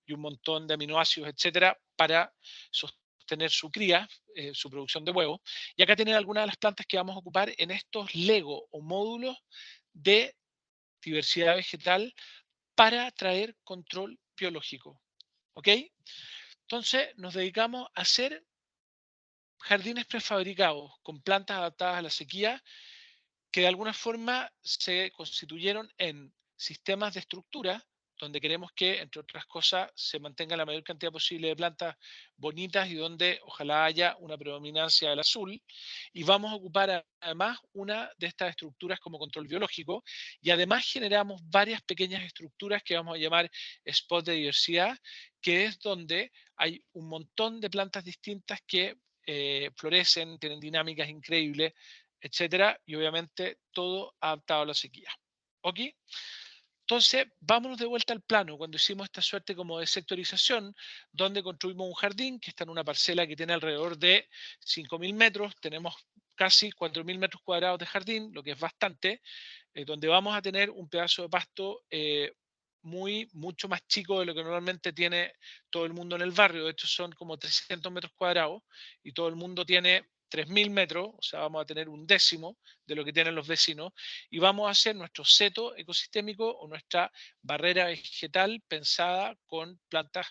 y un montón de aminoácidos, etcétera, para sostener su cría, su producción de huevos. Y acá tienen algunas de las plantas que vamos a ocupar en estos Lego o módulos de diversidad vegetal para traer control biológico. ¿Ok? Entonces nos dedicamos a hacer jardines prefabricados con plantas adaptadas a la sequía que de alguna forma se constituyeron en sistemas de estructura donde queremos que, entre otras cosas, se mantenga la mayor cantidad posible de plantas bonitas y donde ojalá haya una predominancia del azul. Y vamos a ocupar además una de estas estructuras como control biológico y además generamos varias pequeñas estructuras que vamos a llamar spots de diversidad, que es donde hay un montón de plantas distintas que florecen, tienen dinámicas increíbles, etcétera, y obviamente todo adaptado a la sequía. ¿Ok? Entonces, vámonos de vuelta al plano, cuando hicimos esta suerte como de sectorización, donde construimos un jardín que está en una parcela que tiene alrededor de 5.000 metros, tenemos casi 4.000 metros cuadrados de jardín, lo que es bastante, donde vamos a tener un pedazo de pasto mucho más chico de lo que normalmente tiene todo el mundo en el barrio. De hecho, son como 300 metros cuadrados y todo el mundo tiene 3.000 metros, o sea, vamos a tener un décimo de lo que tienen los vecinos y vamos a hacer nuestro seto ecosistémico o nuestra barrera vegetal pensada con plantas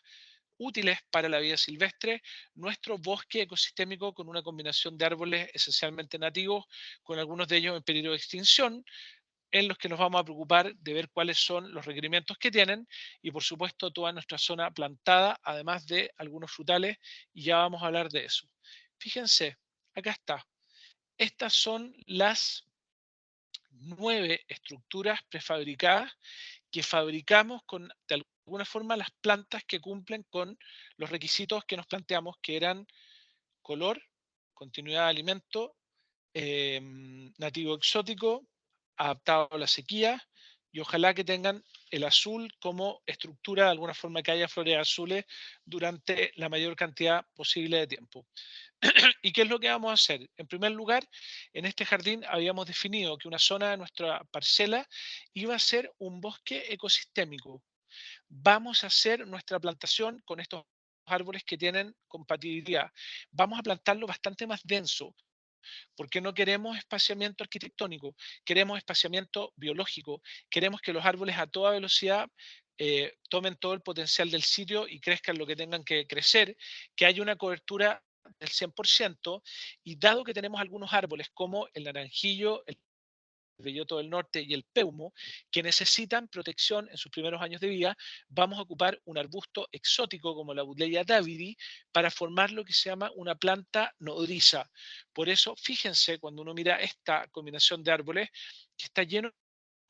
útiles para la vida silvestre, nuestro bosque ecosistémico con una combinación de árboles esencialmente nativos, con algunos de ellos en peligro de extinción, en los que nos vamos a preocupar de ver cuáles son los requerimientos que tienen y por supuesto toda nuestra zona plantada, además de algunos frutales, y ya vamos a hablar de eso. Fíjense, acá está. Estas son las 9 estructuras prefabricadas que fabricamos con, de alguna forma, las plantas que cumplen con los requisitos que nos planteamos, que eran color, continuidad de alimento, nativo exótico, adaptado a la sequía y ojalá que tengan el azul como estructura, de alguna forma que haya flores azules durante la mayor cantidad posible de tiempo. ¿Y qué es lo que vamos a hacer? En primer lugar, en este jardín habíamos definido que una zona de nuestra parcela iba a ser un bosque ecosistémico. Vamos a hacer nuestra plantación con estos árboles que tienen compatibilidad. Vamos a plantarlo bastante más denso, porque no queremos espaciamiento arquitectónico, queremos espaciamiento biológico, queremos que los árboles a toda velocidad tomen todo el potencial del sitio y crezcan lo que tengan que crecer, que haya una cobertura del 100%, y dado que tenemos algunos árboles como el naranjillo, el belloto del norte y el peumo, que necesitan protección en sus primeros años de vida, vamos a ocupar un arbusto exótico como la Buddleia davidi para formar lo que se llama una planta nodriza. Por eso, fíjense cuando uno mira esta combinación de árboles, que está lleno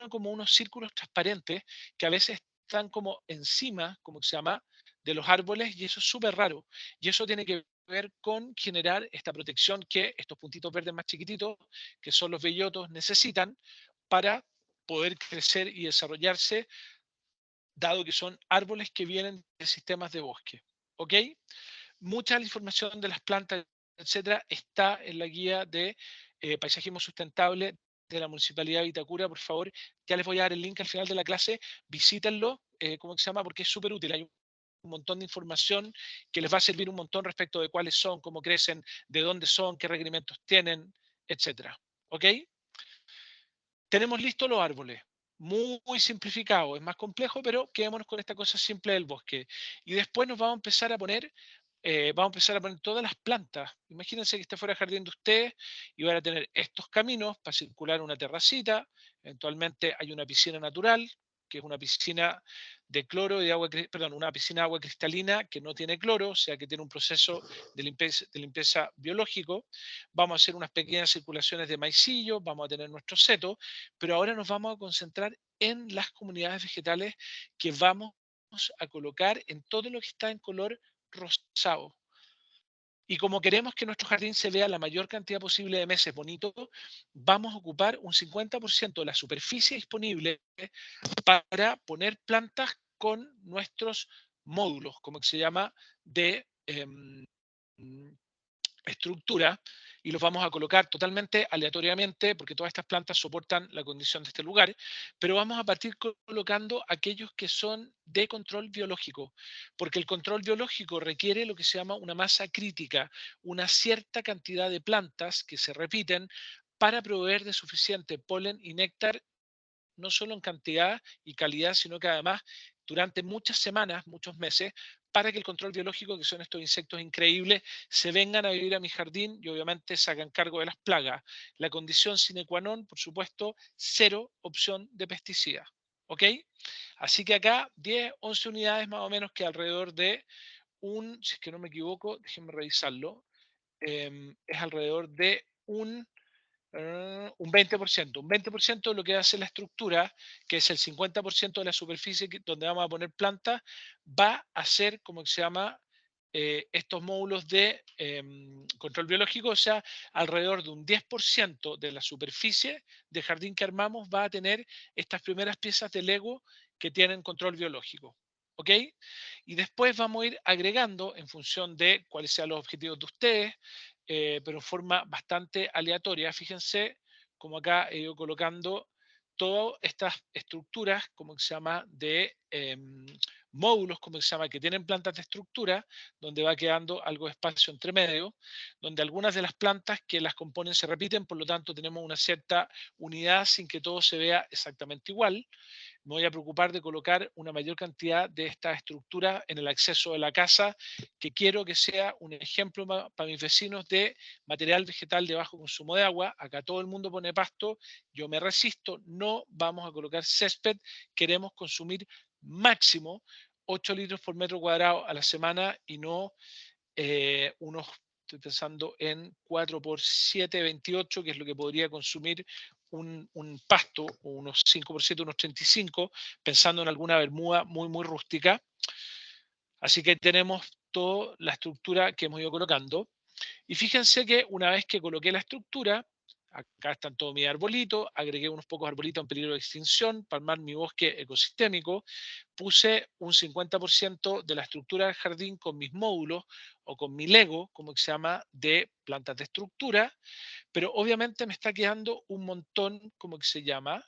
como unos círculos transparentes que a veces están como encima, como se llama, de los árboles y eso es súper raro. Y eso tiene que ver con generar esta protección que estos puntitos verdes más chiquititos, que son los bellotos, necesitan para poder crecer y desarrollarse, dado que son árboles que vienen de sistemas de bosque. ¿Ok? Mucha de la información de las plantas, etcétera, está en la guía de paisajismo sustentable de la Municipalidad de Vitacura. Por favor, ya les voy a dar el link al final de la clase. Visítenlo, ¿cómo se llama? Porque es súper útil. Hay un montón de información que les va a servir un montón respecto de cuáles son, cómo crecen, de dónde son, qué requerimientos tienen, etcétera. ¿Ok? Tenemos listos los árboles. Muy simplificado, es más complejo, pero quedémonos con esta cosa simple del bosque. Y después nos vamos a empezar a poner todas las plantas. Imagínense que este fuera el jardín de ustedes y van a tener estos caminos para circular una terracita. Eventualmente hay una piscina natural, que es una piscina de cloro y de agua, perdón, una piscina de agua cristalina que no tiene cloro, o sea que tiene un proceso de limpieza biológico. Vamos a hacer unas pequeñas circulaciones de maicillo, vamos a tener nuestro seto, pero ahora nos vamos a concentrar en las comunidades vegetales que vamos a colocar en todo lo que está en color rosado. Y como queremos que nuestro jardín se vea la mayor cantidad posible de meses bonito, vamos a ocupar un 50% de la superficie disponible para poner plantas con nuestros módulos, como se llama, de estructura, y los vamos a colocar totalmente aleatoriamente porque todas estas plantas soportan la condición de este lugar, pero vamos a partir colocando aquellos que son de control biológico, porque el control biológico requiere lo que se llama una masa crítica, una cierta cantidad de plantas que se repiten para proveer de suficiente polen y néctar, no solo en cantidad y calidad, sino que además durante muchas semanas, muchos meses, para que el control biológico, que son estos insectos increíbles, se vengan a vivir a mi jardín y obviamente se hagan cargo de las plagas. La condición sine qua non, por supuesto, cero opción de pesticidas. ¿Ok? Así que acá 10, 11 unidades más o menos, que alrededor de si es que no me equivoco, déjenme revisarlo, es alrededor de un 20%. Un 20% de lo que hace la estructura, que es el 50% de la superficie donde vamos a poner plantas, va a ser, como se llama, estos módulos de control biológico, o sea, alrededor de un 10% de la superficie de jardín que armamos va a tener estas primeras piezas de Lego que tienen control biológico. ¿Ok? Y después vamos a ir agregando en función de cuáles sean los objetivos de ustedes, pero en forma bastante aleatoria. Fíjense como acá he ido colocando todas estas estructuras, como se llama, de módulos, como se llama, que tienen plantas de estructura, donde va quedando algo de espacio entre medio, donde algunas de las plantas que las componen se repiten, por lo tanto tenemos una cierta unidad sin que todo se vea exactamente igual. Me voy a preocupar de colocar una mayor cantidad de estas estructuras en el acceso de la casa, que quiero que sea un ejemplo para mis vecinos de material vegetal de bajo consumo de agua. Acá todo el mundo pone pasto, yo me resisto, no vamos a colocar césped, queremos consumir máximo 8 litros por metro cuadrado a la semana y no estoy pensando en 4 por 7, 28, que es lo que podría consumir un pasto, o unos 5 por 7, unos 35, pensando en alguna bermuda muy rústica. Así que tenemos toda la estructura que hemos ido colocando. Y fíjense que una vez que coloqué la estructura, acá están todos mis arbolitos, agregué unos pocos arbolitos en peligro de extinción para armar mi bosque ecosistémico, puse un 50% de la estructura del jardín con mis módulos o con mi Lego, como se llama, de plantas de estructura, pero obviamente me está quedando un montón, como se llama,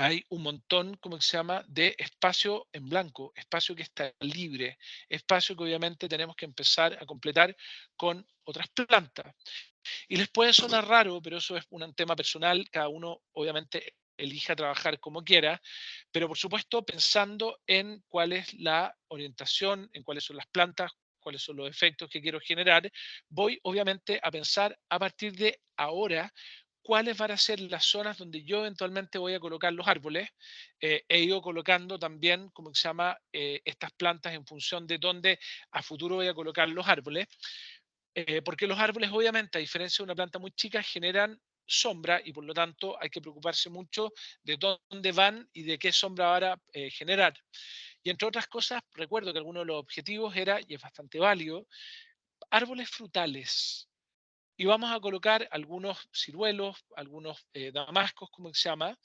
hay un montón, ¿cómo se llama?, de espacio en blanco, espacio que está libre, espacio que obviamente tenemos que empezar a completar con otras plantas. Y les puede sonar raro, pero eso es un tema personal, cada uno obviamente elija trabajar como quiera, pero por supuesto pensando en cuál es la orientación, en cuáles son las plantas, cuáles son los efectos que quiero generar, voy obviamente a pensar a partir de ahora cuáles van a ser las zonas donde yo eventualmente voy a colocar los árboles. He ido colocando también, como se llama, estas plantas en función de dónde a futuro voy a colocar los árboles, porque los árboles obviamente, a diferencia de una planta muy chica, generan sombra y por lo tanto hay que preocuparse mucho de dónde van y de qué sombra van a generar. Y entre otras cosas, recuerdo que alguno de los objetivos era, y es bastante válido, árboles frutales. Y vamos a colocar algunos ciruelos, algunos damascos, como se llama,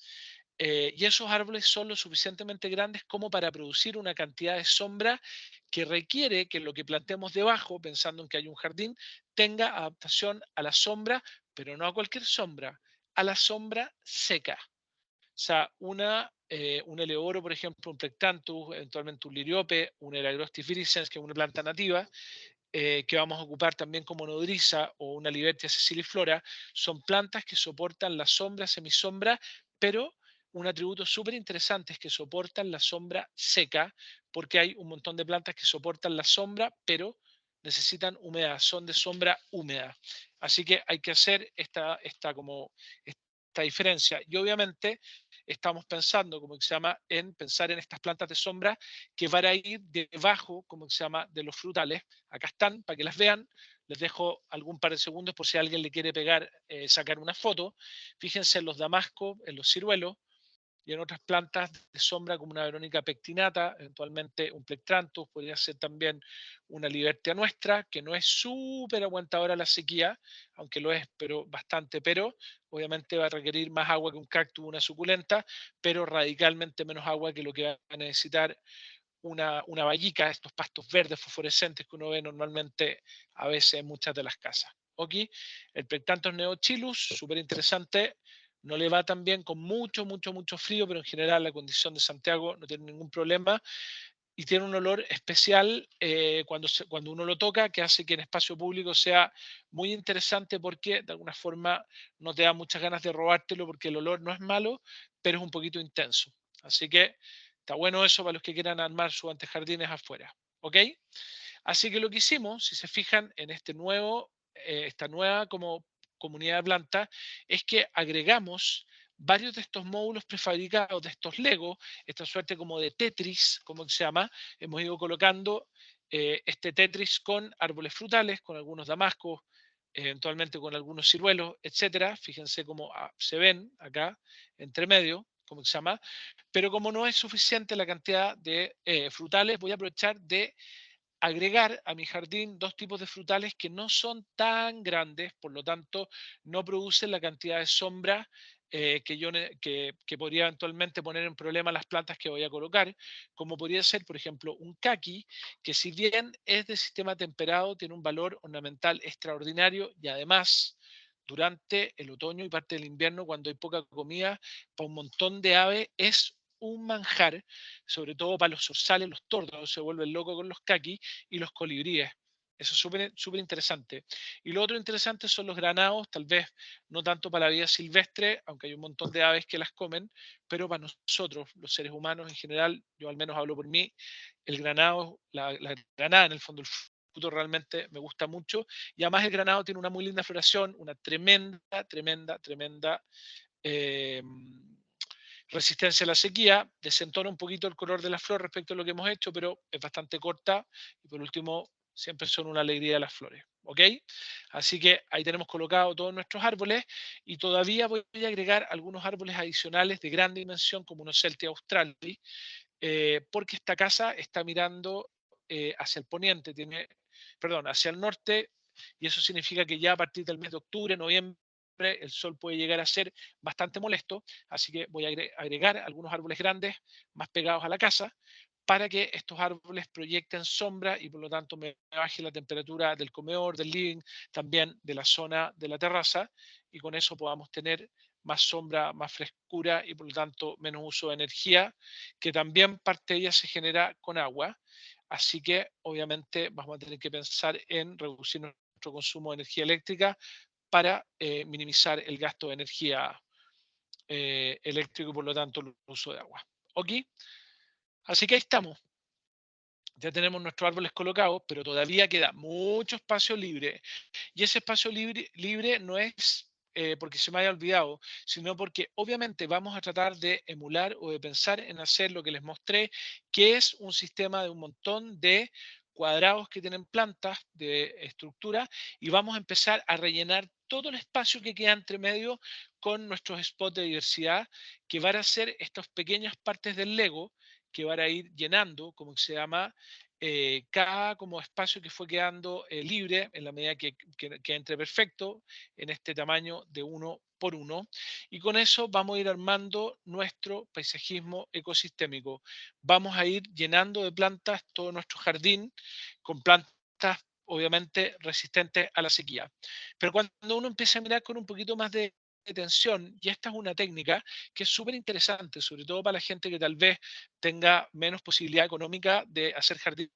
y esos árboles son lo suficientemente grandes como para producir una cantidad de sombra que requiere que lo que plantemos debajo, pensando en que hay un jardín, tenga adaptación a la sombra, pero no a cualquier sombra, a la sombra seca. O sea, un eleoro, por ejemplo, un Plectanthus, eventualmente un liriope, un Eragrostis virescens, que es una planta nativa, que vamos a ocupar también como nodriza, o una Libertia siciliflora, son plantas que soportan la sombra, semisombra, pero un atributo súper interesante es que soportan la sombra seca, porque hay un montón de plantas que soportan la sombra, pero necesitan humedad, son de sombra húmeda. Así que hay que hacer esta diferencia. Y obviamente estamos pensando, como se llama, en pensar en estas plantas de sombra que van a ir debajo, como se llama, de los frutales. Acá están, para que las vean. Les dejo algún par de segundos por si alguien le quiere pegar, sacar una foto. Fíjense en los damascos, en los ciruelos y en otras plantas de sombra como una Verónica pectinata, eventualmente un Plectranthus, podría ser también una Libertia nuestra, que no es súper aguantadora a la sequía, aunque lo es, pero bastante, pero obviamente va a requerir más agua que un cactus, una suculenta, pero radicalmente menos agua que lo que va a necesitar una vallica, estos pastos verdes fosforescentes que uno ve normalmente a veces en muchas de las casas. ¿Ok? El Plectanthus neochilus, súper interesante, no le va tan bien con mucho frío, pero en general la condición de Santiago no tiene ningún problema y tiene un olor especial cuando uno lo toca, que hace que en espacio público sea muy interesante porque de alguna forma no te da muchas ganas de robártelo porque el olor no es malo, pero es un poquito intenso. Así que está bueno eso para los que quieran armar sus antejardines afuera. ¿Ok? Así que lo que hicimos, si se fijan en esta nueva como comunidad de plantas, es que agregamos varios de estos módulos prefabricados, de estos Legos, esta suerte como de Tetris, como se llama, hemos ido colocando este Tetris con árboles frutales, con algunos damascos, eventualmente con algunos ciruelos, etcétera. Fíjense cómo se ven acá, entre medio, como se llama. Pero como no es suficiente la cantidad de frutales, voy a aprovechar de agregar a mi jardín dos tipos de frutales que no son tan grandes, por lo tanto no producen la cantidad de sombra que podría eventualmente poner en problema las plantas que voy a colocar, como podría ser, por ejemplo, un caqui, que si bien es de sistema temperado, tiene un valor ornamental extraordinario y además durante el otoño y parte del invierno, cuando hay poca comida, para un montón de aves es un manjar, sobre todo para los zorzales, los tordos se vuelven locos con los caquis y los colibríes. Eso es súper interesante. Y lo otro interesante son los granados, tal vez no tanto para la vida silvestre, aunque hay un montón de aves que las comen, pero para nosotros, los seres humanos en general, yo al menos hablo por mí, el granado, la granada en el fondo, el fruto realmente me gusta mucho. Y además el granado tiene una muy linda floración, una tremenda eh, resistencia a la sequía, desentona un poquito el color de la flor respecto a lo que hemos hecho, pero es bastante corta y por último siempre son una alegría las flores. ¿Ok? Así que ahí tenemos colocado todos nuestros árboles y todavía voy a agregar algunos árboles adicionales de gran dimensión como unos Celtia australis, porque esta casa está mirando hacia el poniente, perdón, hacia el norte, y eso significa que ya a partir del mes de octubre, noviembre, el sol puede llegar a ser bastante molesto, así que voy a agregar algunos árboles grandes más pegados a la casa para que estos árboles proyecten sombra y por lo tanto me baje la temperatura del comedor, del living, también de la zona de la terraza y con eso podamos tener más sombra, más frescura y por lo tanto menos uso de energía, que también parte de ella se genera con agua. Así que obviamente vamos a tener que pensar en reducir nuestro consumo de energía eléctrica para minimizar el gasto de energía eléctrico y por lo tanto el uso de agua. ¿Ok? Así que ahí estamos. Ya tenemos nuestros árboles colocados, pero todavía queda mucho espacio libre. Y ese espacio libre no es porque se me haya olvidado, sino porque obviamente vamos a tratar de emular o de pensar en hacer lo que les mostré, que es un sistema de un montón de cuadrados que tienen plantas de estructura y vamos a empezar a rellenar todo el espacio que queda entre medio con nuestros spots de diversidad, que van a ser estas pequeñas partes del Lego que van a ir llenando, como se llama, cada como espacio que fue quedando libre en la medida que entre perfecto en este tamaño de 1 por 1. Y con eso vamos a ir armando nuestro paisajismo ecosistémico. Vamos a ir llenando de plantas todo nuestro jardín con plantas obviamente resistentes a la sequía. Pero cuando uno empieza a mirar con un poquito más de atención, y esta es una técnica que es súper interesante, sobre todo para la gente que tal vez tenga menos posibilidad económica de hacer jardines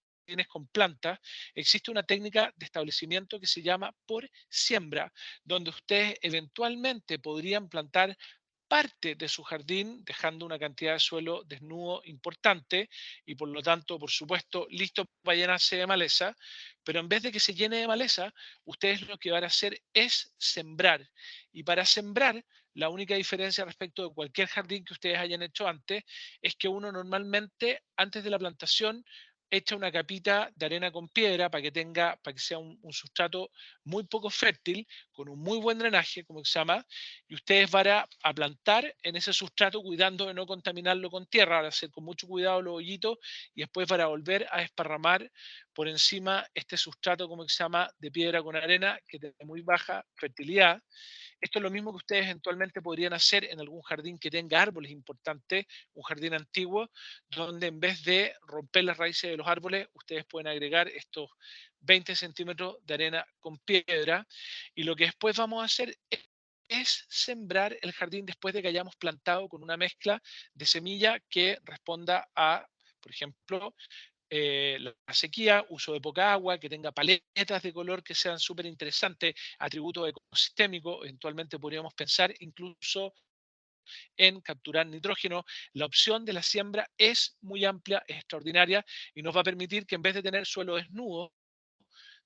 con plantas, existe una técnica de establecimiento que se llama por siembra, donde ustedes eventualmente podrían plantar parte de su jardín, dejando una cantidad de suelo desnudo importante y por lo tanto, por supuesto, listo para llenarse de maleza, pero en vez de que se llene de maleza, ustedes lo que van a hacer es sembrar. Y para sembrar, la única diferencia respecto de cualquier jardín que ustedes hayan hecho antes es que uno normalmente, antes de la plantación, echa una capita de arena con piedra para que sea un sustrato muy poco fértil, con un muy buen drenaje, como se llama, y ustedes van a plantar en ese sustrato cuidando de no contaminarlo con tierra, van a hacer con mucho cuidado los hoyitos y después van a volver a desparramar por encima este sustrato, como se llama, de piedra con arena, que tiene muy baja fertilidad. Esto es lo mismo que ustedes eventualmente podrían hacer en algún jardín que tenga árboles importantes, un jardín antiguo, donde en vez de romper las raíces de los árboles, ustedes pueden agregar estos 20 centímetros de arena con piedra. Y lo que después vamos a hacer es sembrar el jardín después de que hayamos plantado con una mezcla de semilla que responda a, por ejemplo, la sequía, uso de poca agua, que tenga paletas de color que sean súper interesantes, atributos ecosistémicos. Eventualmente podríamos pensar incluso en capturar nitrógeno. La opción de la siembra es muy amplia, es extraordinaria y nos va a permitir que en vez de tener suelo desnudo,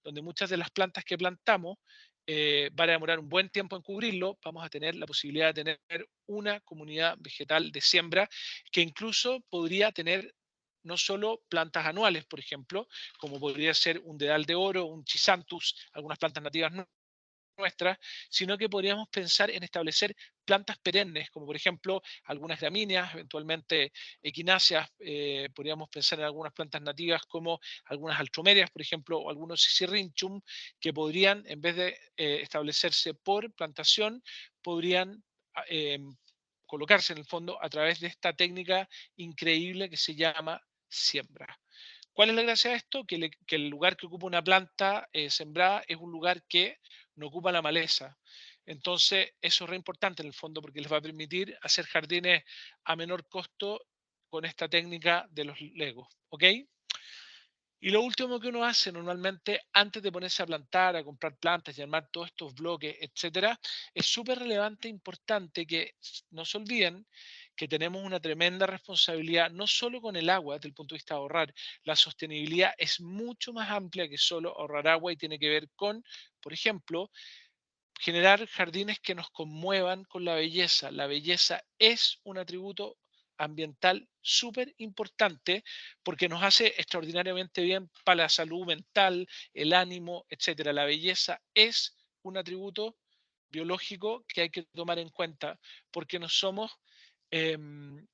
donde muchas de las plantas que plantamos van a demorar un buen tiempo en cubrirlo, vamos a tener la posibilidad de tener una comunidad vegetal de siembra que incluso podría tener no solo plantas anuales, por ejemplo, como podría ser un dedal de oro, un chisantus, algunas plantas nativas nuestras, sino que podríamos pensar en establecer plantas perennes, como por ejemplo algunas gramíneas, eventualmente equináceas, podríamos pensar en algunas plantas nativas como algunas altromerias, por ejemplo, o algunos Syrinchum, que podrían, en vez de establecerse por plantación, podrían ah, colocarse en el fondo a través de esta técnica increíble que se llama siembra. ¿Cuál es la gracia de esto? Que el lugar que ocupa una planta sembrada es un lugar que no ocupa la maleza. Entonces, eso es re importante en el fondo porque les va a permitir hacer jardines a menor costo con esta técnica de los legos. ¿Ok? Y lo último que uno hace normalmente antes de ponerse a plantar, a comprar plantas y armar todos estos bloques, etcétera, es súper relevante e importante que no se olviden que tenemos una tremenda responsabilidad, no solo con el agua desde el punto de vista de ahorrar. La sostenibilidad es mucho más amplia que solo ahorrar agua y tiene que ver con, por ejemplo, generar jardines que nos conmuevan con la belleza. La belleza es un atributo ambiental súper importante porque nos hace extraordinariamente bien para la salud mental, el ánimo, etcétera. La belleza es un atributo biológico que hay que tomar en cuenta porque no somos, em,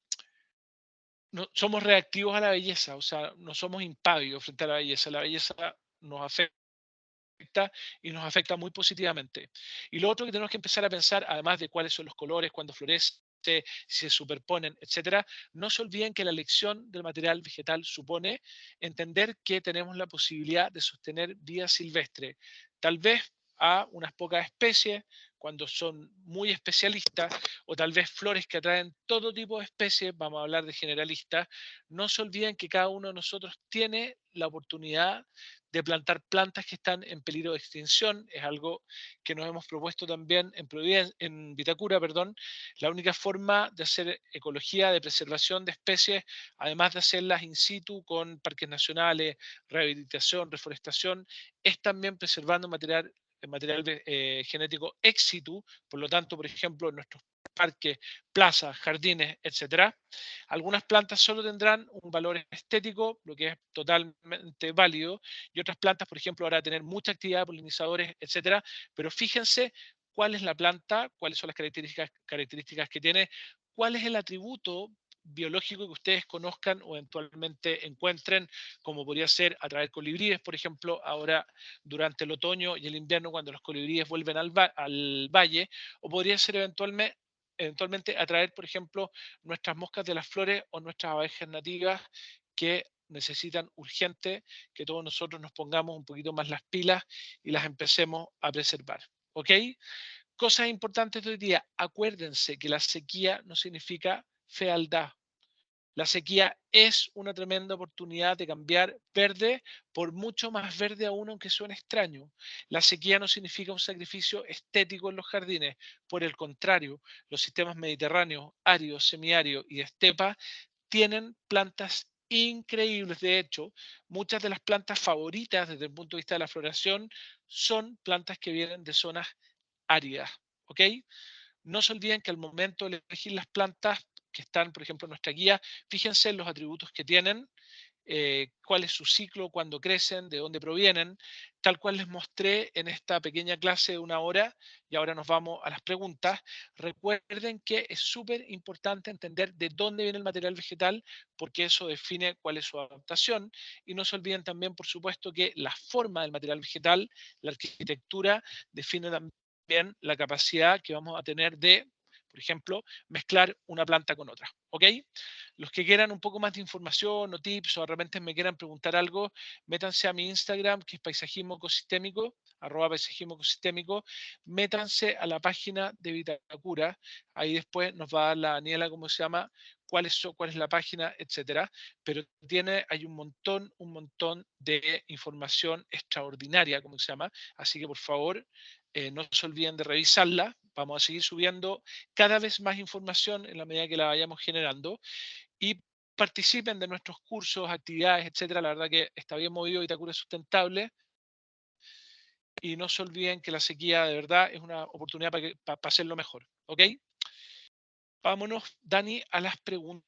no, somos reactivos a la belleza, o sea, no somos impávidos frente a la belleza. La belleza nos afecta y nos afecta muy positivamente. Y lo otro que tenemos que empezar a pensar, además de cuáles son los colores, cuándo florece, si se superponen, etcétera, no se olviden que la elección del material vegetal supone entender que tenemos la posibilidad de sostener vida silvestre, tal vez a unas pocas especies cuando son muy especialistas o tal vez flores que atraen todo tipo de especies, vamos a hablar de generalistas, no se olviden que cada uno de nosotros tiene la oportunidad de plantar plantas que están en peligro de extinción. Es algo que nos hemos propuesto también en Vitacura, perdón. La única forma de hacer ecología de preservación de especies, además de hacerlas in situ con parques nacionales, rehabilitación, reforestación, es también preservando material genético ex situ. Por lo tanto, por ejemplo, en nuestros parques, plazas, jardines, etcétera. Algunas plantas solo tendrán un valor estético, lo que es totalmente válido, y otras plantas, por ejemplo, van a tener mucha actividad de polinizadores, etcétera. Pero fíjense cuál es la planta, cuáles son las características que tiene, cuál es el atributo biológico que ustedes conozcan o eventualmente encuentren, como podría ser atraer colibríes, por ejemplo, ahora durante el otoño y el invierno cuando los colibríes vuelven al valle, o podría ser eventualmente atraer, por ejemplo, nuestras moscas de las flores o nuestras abejas nativas que necesitan urgente que todos nosotros nos pongamos un poquito más las pilas y las empecemos a preservar. ¿Ok? Cosas importantes de hoy día. Acuérdense que la sequía no significa fealdad. La sequía es una tremenda oportunidad de cambiar verde por mucho más verde aún, aunque suene extraño. La sequía no significa un sacrificio estético en los jardines. Por el contrario, los sistemas mediterráneos, áridos, semiáridos y de estepa tienen plantas increíbles. De hecho, muchas de las plantas favoritas desde el punto de vista de la floración son plantas que vienen de zonas áridas. ¿Ok? No se olviden que al momento de elegir las plantas que están, por ejemplo, en nuestra guía, fíjense en los atributos que tienen, cuál es su ciclo, cuándo crecen, de dónde provienen, tal cual les mostré en esta pequeña clase de 1 hora, y ahora nos vamos a las preguntas. Recuerden que es súper importante entender de dónde viene el material vegetal, porque eso define cuál es su adaptación, y no se olviden también, por supuesto, que la forma del material vegetal, la arquitectura, define también la capacidad que vamos a tener de, por ejemplo, mezclar una planta con otra. ¿Ok? Los que quieran un poco más de información o tips o de repente me quieran preguntar algo, métanse a mi Instagram, que es paisajismo ecosistémico, @paisajismo ecosistémico, métanse a la página de Vitacura, ahí después nos va a dar la Daniela, ¿cómo se llama? Cuál es la página, etcétera. Pero hay un montón de información extraordinaria, como se llama. Así que por favor, no se olviden de revisarla. Vamos a seguir subiendo cada vez más información en la medida que la vayamos generando y participen de nuestros cursos, actividades, etcétera. La verdad que está bien movido Itacura es sustentable y no se olviden que la sequía de verdad es una oportunidad para hacerlo mejor. ¿Ok? Vámonos, Dani, a las preguntas.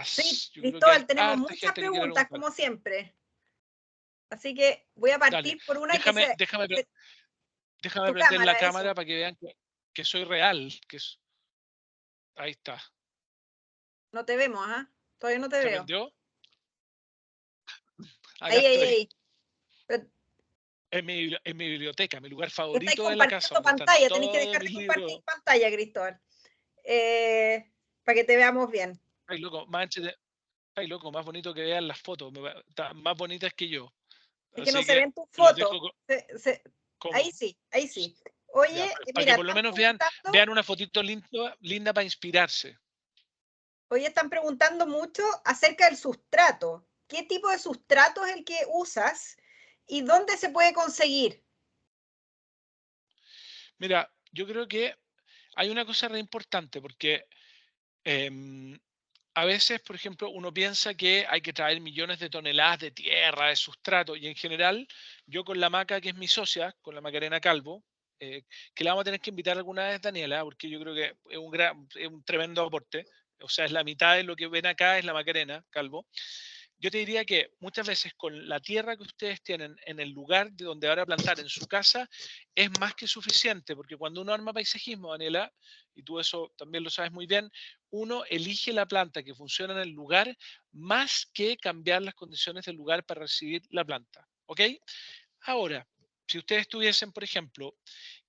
Sí, Yo creo que hay Cristóbal, tenemos harta muchas gente que quiere preguntas, preguntar. como siempre. Así que voy a Dale, partir por una que déjame tu prender la cámara, cámara eso. para que vean que soy real. Ahí está. No te vemos, ¿ah? Todavía no te ¿Se veo. prendió? Acá Ahí, ahí, estoy. ahí. Pero En mi biblioteca, mi lugar estáis favorito de la casa, compartiendo donde están pantalla, tenéis que todos dejar mis de compartir libros. pantalla, Cristóbal, para que te veamos bien. Ay, loco, ay, loco, más bonito que vean las fotos. Más bonitas que yo. Es que no Así se que ven tus los fotos. dejo Ahí como. sí, ahí sí. Ya, Oye, para que mira, por lo están menos preguntando, vean una fotito linda para inspirarse. hoy están preguntando mucho acerca del sustrato. ¿Qué tipo de sustrato es el que usas y dónde se puede conseguir? Mira, yo creo que hay una cosa re importante porque em, a veces, por ejemplo, uno piensa que hay que traer millones de toneladas de tierra, de sustrato, y en general, yo con la Maca, que es mi socia, con la Macarena Calvo, eh, que la vamos a tener que invitar alguna vez, Daniela, porque yo creo que es un tremendo aporte. O sea, es la mitad de lo que ven acá, es la Macarena Calvo. Yo te diría que muchas veces con la tierra que ustedes tienen en el lugar de donde van a plantar en su casa es más que suficiente, porque cuando uno arma paisajismo, Daniela, y tú eso también lo sabes muy bien, uno elige la planta que funciona en el lugar más que cambiar las condiciones del lugar para recibir la planta. ¿Ok? Ahora, si ustedes tuviesen, por ejemplo,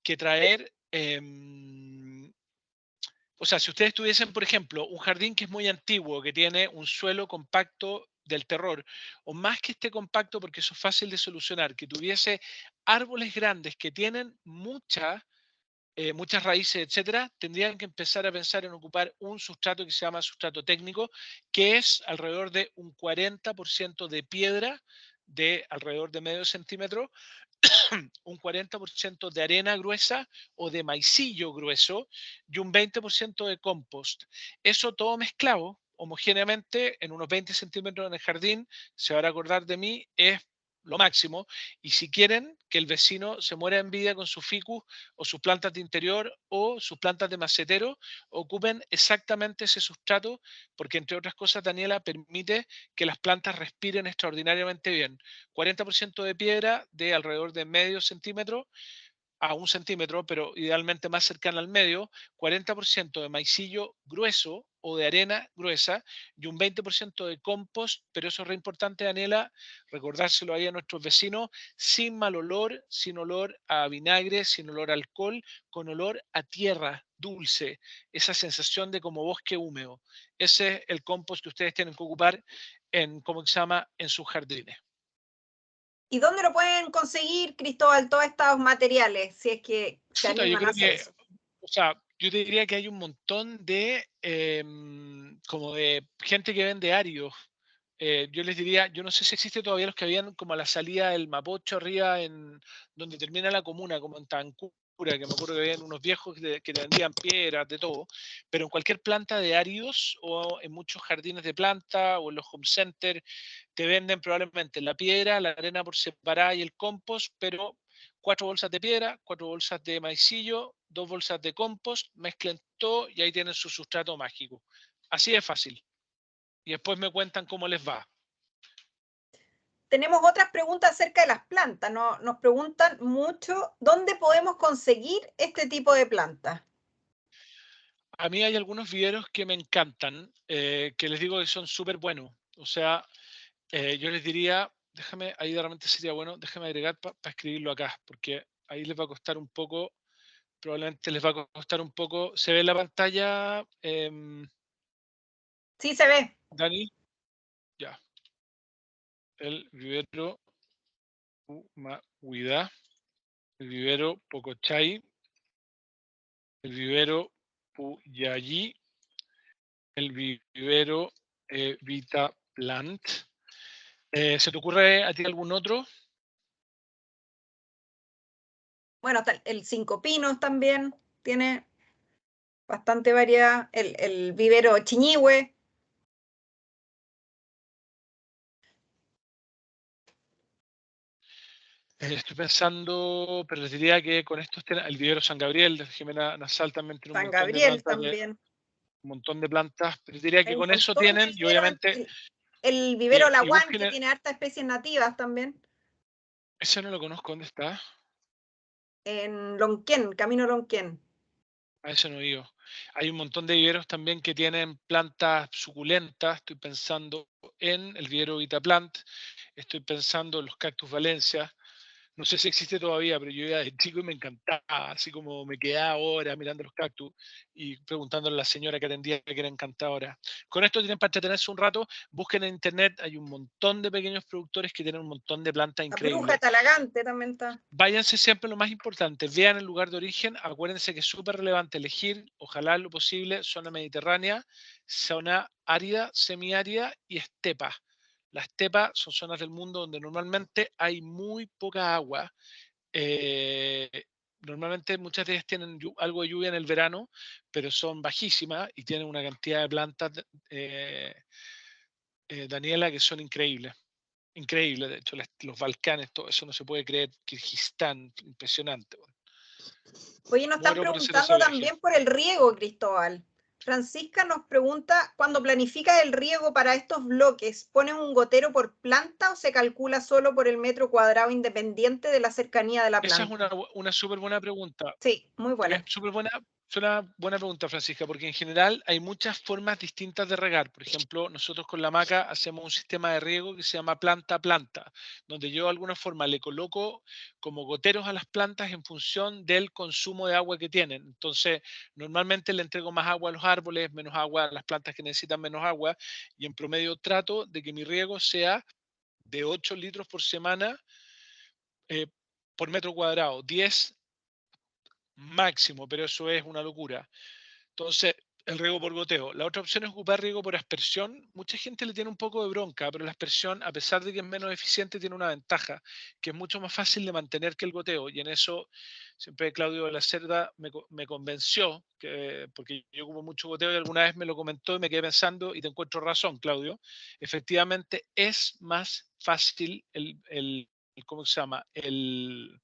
que traer o sea, si ustedes tuviesen, por ejemplo, un jardín que es muy antiguo, que tiene un suelo compacto del terror, o más que esté compacto, porque eso es fácil de solucionar, que tuviese árboles grandes que tienen muchas raíces, etcétera, tendrían que empezar a pensar en ocupar un sustrato que se llama sustrato técnico, que es alrededor de un 40% de piedra de alrededor de medio centímetro, un 40% de arena gruesa o de maicillo grueso y un 20% de compost. Eso todo mezclado homogéneamente en unos 20 centímetros en el jardín, se van a acordar de mí, es lo máximo. Y si quieren que el vecino se muera en vida con sus ficus o sus plantas de interior o sus plantas de macetero, ocupen exactamente ese sustrato, porque entre otras cosas, Daniela, permite que las plantas respiren extraordinariamente bien. 40% de piedra de alrededor de medio centímetro a 1 centímetro, pero idealmente más cercana al medio, 40% de maicillo grueso o de arena gruesa y un 20% de compost, pero eso es re importante, Daniela, recordárselo ahí a nuestros vecinos, sin mal olor, sin olor a vinagre, sin olor a alcohol, con olor a tierra dulce, esa sensación de como bosque húmedo. Ese es el compost que ustedes tienen que ocupar en, ¿cómo se llama?, en sus jardines. ¿Y dónde lo pueden conseguir, Cristóbal, todos estos materiales, si es que se Chuta, yo animan a creo hacer que, eso? o sea, yo te diría que hay un montón de, como de gente que vende arios. Yo les diría, yo no sé si existe todavía los que habían como a la salida del Mapocho arriba en donde termina la comuna, como en Tancura, que me acuerdo que habían unos viejos que te vendían piedras, de todo, pero en cualquier planta de áridos o en muchos jardines de planta o en los home centers te venden probablemente la piedra, la arena por separada y el compost, pero 4 bolsas de piedra, 4 bolsas de maicillo, 2 bolsas de compost, mezclen todo y ahí tienen su sustrato mágico. Así de fácil. Y después me cuentan cómo les va. Tenemos otras preguntas acerca de las plantas. Nos preguntan mucho dónde podemos conseguir este tipo de plantas. A mí hay algunos viveros que me encantan, que les digo que son súper buenos. O sea, yo les diría, déjame, ahí de repente sería bueno, déjame agregar para escribirlo acá, porque ahí les va a costar un poco, probablemente les va a costar un poco. ¿Se ve en la pantalla, Sí, se ve. Dani? Ya. El vivero Huida, el vivero Pocochay, el vivero Puyallí, el vivero Vita Plant. ¿Se te ocurre a ti algún otro? Bueno, el Cinco Pinos también tiene bastante variedad. El vivero Chiñihue. Estoy pensando, pero les diría que con estos el vivero San Gabriel de Jimena Nasal también tiene un San montón de Gabriel plantas, también. un montón de plantas, pero les diría Hay que un con eso montón de tienen, y viveros. obviamente, El vivero y Laguán, busquen, que tiene hartas especies nativas también. ese no lo conozco, ¿dónde está? En Lonquén, Camino Lonquén. A ese no digo. Hay un montón de viveros también que tienen plantas suculentas. Estoy pensando en el vivero Vitaplant, estoy pensando en los cactus Valencia. No sé si existe todavía, pero yo iba de chico y me encantaba, así como me quedaba horas mirando los cactus y preguntándole a la señora que atendía que era encantadora. Con esto tienen para entretenerse un rato, busquen en internet, hay un montón de pequeños productores que tienen un montón de plantas La bruja increíbles. Talagante también está. Váyanse siempre lo más importante, vean el lugar de origen, acuérdense que es súper relevante elegir, ojalá lo posible, zona mediterránea, zona árida, semiárida y estepa. Las estepas son zonas del mundo donde normalmente hay muy poca agua. eh, Normalmente muchas de ellas tienen algo de lluvia en el verano, pero son bajísimas y tienen una cantidad de plantas, eh, Daniela, que son increíbles. Increíble, de hecho, los Balcanes, todo eso no se puede creer. Kirguistán, impresionante. Bueno. Oye, nos están Muero por hacer ese preguntando viaje. también por el riego, Cristóbal. Francisca nos pregunta, cuando planifica el riego para estos bloques, ¿pone un gotero por planta o se calcula solo por el metro cuadrado independiente de la cercanía de la Esa es planta? una súper buena pregunta. Sí, muy Es buena. súper buena, es una buena pregunta, Francisca, porque en general hay muchas formas distintas de regar. Por ejemplo, nosotros con la maca hacemos un sistema de riego que se llama planta a planta, donde yo de alguna forma le coloco como goteros a las plantas en función del consumo de agua que tienen. Entonces, normalmente le entrego más agua a los árboles, menos agua a las plantas que necesitan menos agua, y en promedio trato de que mi riego sea de 8 litros por semana eh, por metro cuadrado, 10 máximo, pero eso es una locura. Entonces, el riego por goteo. La otra opción es ocupar riego por aspersión. Mucha gente le tiene un poco de bronca, pero la aspersión, a pesar de que es menos eficiente, tiene una ventaja, que es mucho más fácil de mantener que el goteo. Y en eso, siempre Claudio de la Cerda me convenció, porque yo ocupo mucho goteo y alguna vez me lo comentó y me quedé pensando, y te encuentro razón, Claudio. Efectivamente, es más fácil ¿cómo se llama? El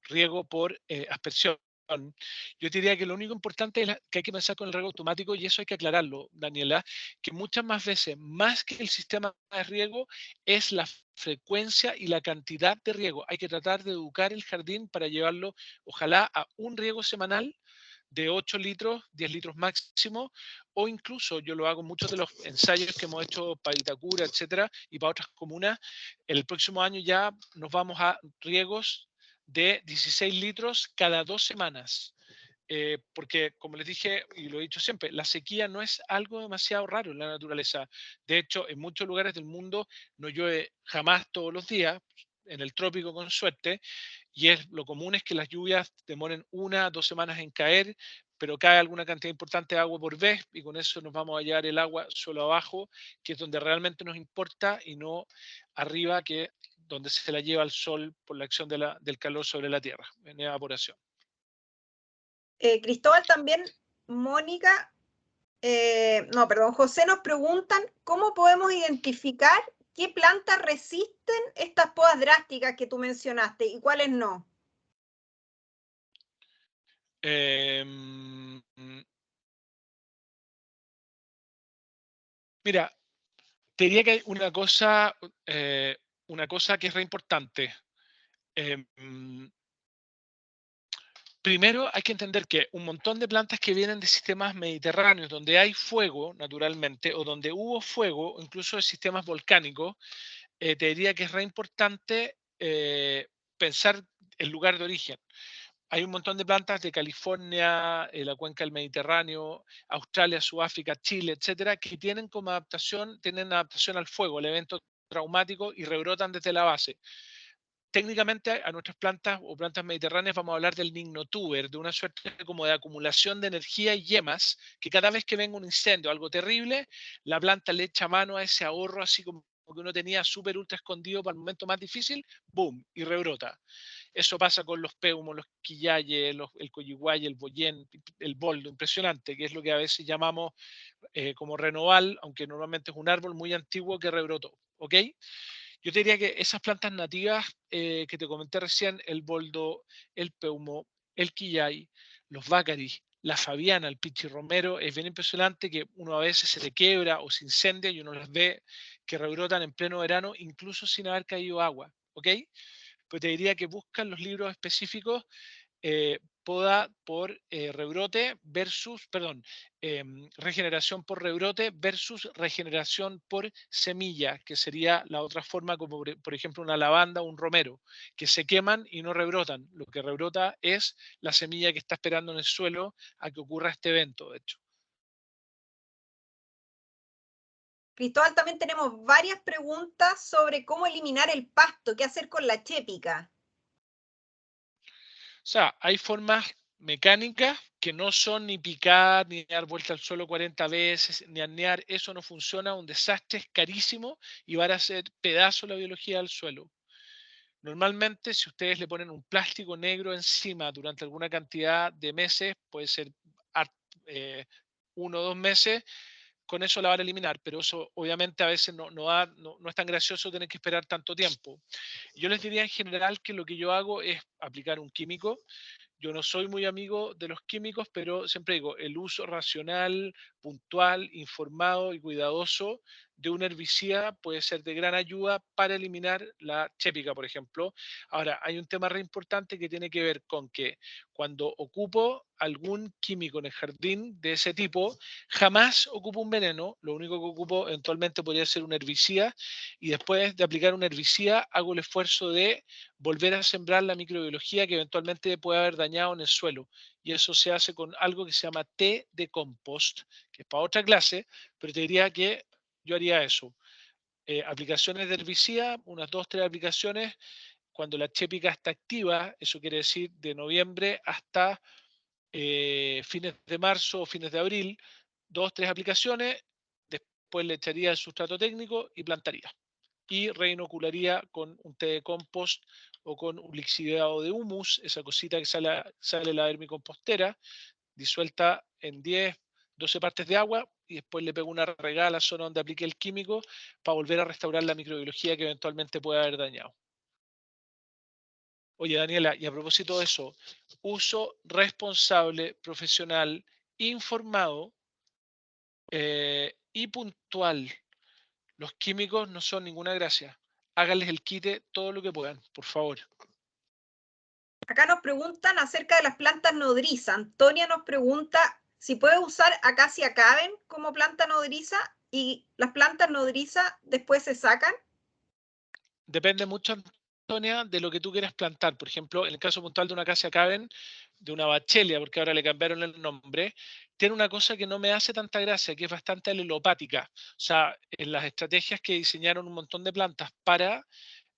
riego por aspersión. Yo te diría que lo único importante es que hay que pensar con el riego automático y eso hay que aclararlo, Daniela, que muchas más veces, más que el sistema de riego, es la frecuencia y la cantidad de riego. Hay que tratar de educar el jardín para llevarlo, ojalá, a un riego semanal de 8 litros, 10 litros máximo, o incluso yo lo hago en muchos de los ensayos que hemos hecho para Itacura, etcétera, y para otras comunas. El próximo año ya nos vamos a riegos de 16 litros cada 2 semanas. Porque, como les dije y lo he dicho siempre, la sequía no es algo demasiado raro en la naturaleza. De hecho, en muchos lugares del mundo no llueve jamás todos los días, en el trópico con suerte, y lo común es que las lluvias demoren 1 o 2 semanas en caer, pero cae alguna cantidad importante de agua por vez y con eso nos vamos a llevar el agua solo abajo, que es donde realmente nos importa y no arriba, que donde se la lleva el sol por la acción del calor sobre la tierra, en evaporación. Cristóbal también, Mónica, no, perdón, José nos preguntan cómo podemos identificar qué plantas resisten estas podas drásticas que tú mencionaste y cuáles no. Em, Mira, te diría que hay una cosa que es re importante. Em, Primero hay que entender que un montón de plantas que vienen de sistemas mediterráneos, donde hay fuego naturalmente, o donde hubo fuego, incluso de sistemas volcánicos, te diría que es re importante pensar el lugar de origen. Hay un montón de plantas de California, la cuenca del Mediterráneo, Australia, Sudáfrica, Chile, etcétera, que tienen adaptación al fuego, al evento traumático y rebrotan desde la base. Técnicamente a nuestras plantas o plantas mediterráneas vamos a hablar del lignotuber, de una suerte como de acumulación de energía y yemas, que cada vez que venga un incendio, algo terrible, la planta le echa mano a ese ahorro así como que uno tenía súper ultra escondido para el momento más difícil, boom, y rebrota. Eso pasa con los peumos, los quillayes, el coyihuay, el boyén, el boldo, impresionante, que es lo que a veces llamamos como renoval, aunque normalmente es un árbol muy antiguo que rebrotó. ¿Ok? Yo te diría que esas plantas nativas que te comenté recién, el boldo, el peumo, el quillay, los bácaris, la fabiana, el pichirromero, es bien impresionante que uno a veces se le quiebra o se incendia y uno las ve que rebrotan en pleno verano, incluso sin haber caído agua. ¿Ok? Pero te diría que buscan los libros específicos poda por rebrote versus, perdón, regeneración por rebrote versus regeneración por semilla, que sería la otra forma, como por ejemplo una lavanda o un romero, que se queman y no rebrotan. Lo que rebrota es la semilla que está esperando en el suelo a que ocurra este evento, de hecho. Cristóbal, también tenemos varias preguntas sobre cómo eliminar el pasto, qué hacer con la chépica. O sea, hay formas mecánicas que no son ni picar, ni dar vuelta al suelo 40 veces, ni arnear. Eso no funciona, un desastre, es carísimo y va a hacer pedazo la biología del suelo. Normalmente, si ustedes le ponen un plástico negro encima durante alguna cantidad de meses, puede ser 1 o 2 meses, con eso la van a eliminar, pero eso obviamente a veces no es tan gracioso tener que esperar tanto tiempo. Yo les diría en general que lo que yo hago es aplicar un químico. Yo no soy muy amigo de los químicos, pero siempre digo, el uso racional, puntual, informado y cuidadoso de un herbicida puede ser de gran ayuda para eliminar la chépica, por ejemplo. Ahora, hay un tema re importante que tiene que ver con que cuando ocupo algún químico en el jardín de ese tipo, jamás ocupo un veneno, lo único que ocupo eventualmente podría ser un herbicida y después de aplicar un herbicida hago el esfuerzo de volver a sembrar la microbiología que eventualmente puede haber dañado en el suelo. Y eso se hace con algo que se llama té de compost, que es para otra clase, pero te diría que yo haría eso. Aplicaciones de herbicida, unas 2, 3 aplicaciones, cuando la chépica está activa, eso quiere decir de noviembre hasta fines de marzo o fines de abril, 2, 3 aplicaciones, después le echaría el sustrato técnico y plantaría y reinocularía con un té de compost o con un lixiviado de humus, esa cosita que sale la vermicompostera, disuelta en 10, 12 partes de agua y después le pego una regada a la zona donde apliqué el químico para volver a restaurar la microbiología que eventualmente puede haber dañado. Oye, Daniela, y a propósito de eso, uso responsable, profesional, informado y puntual. Los químicos no son ninguna gracia. Háganles el quite todo lo que puedan, por favor. Acá nos preguntan acerca de las plantas nodrizas. Antonia nos pregunta si puede usar Acacia caven como planta nodriza y las plantas nodrizas después se sacan. Depende mucho, Antonia, de lo que tú quieras plantar. Por ejemplo, en el caso puntual de una Acacia caven, de una Bachelia, porque ahora le cambiaron el nombre, tiene una cosa que no me hace tanta gracia, que es bastante alelopática. O sea, en las estrategias que diseñaron un montón de plantas para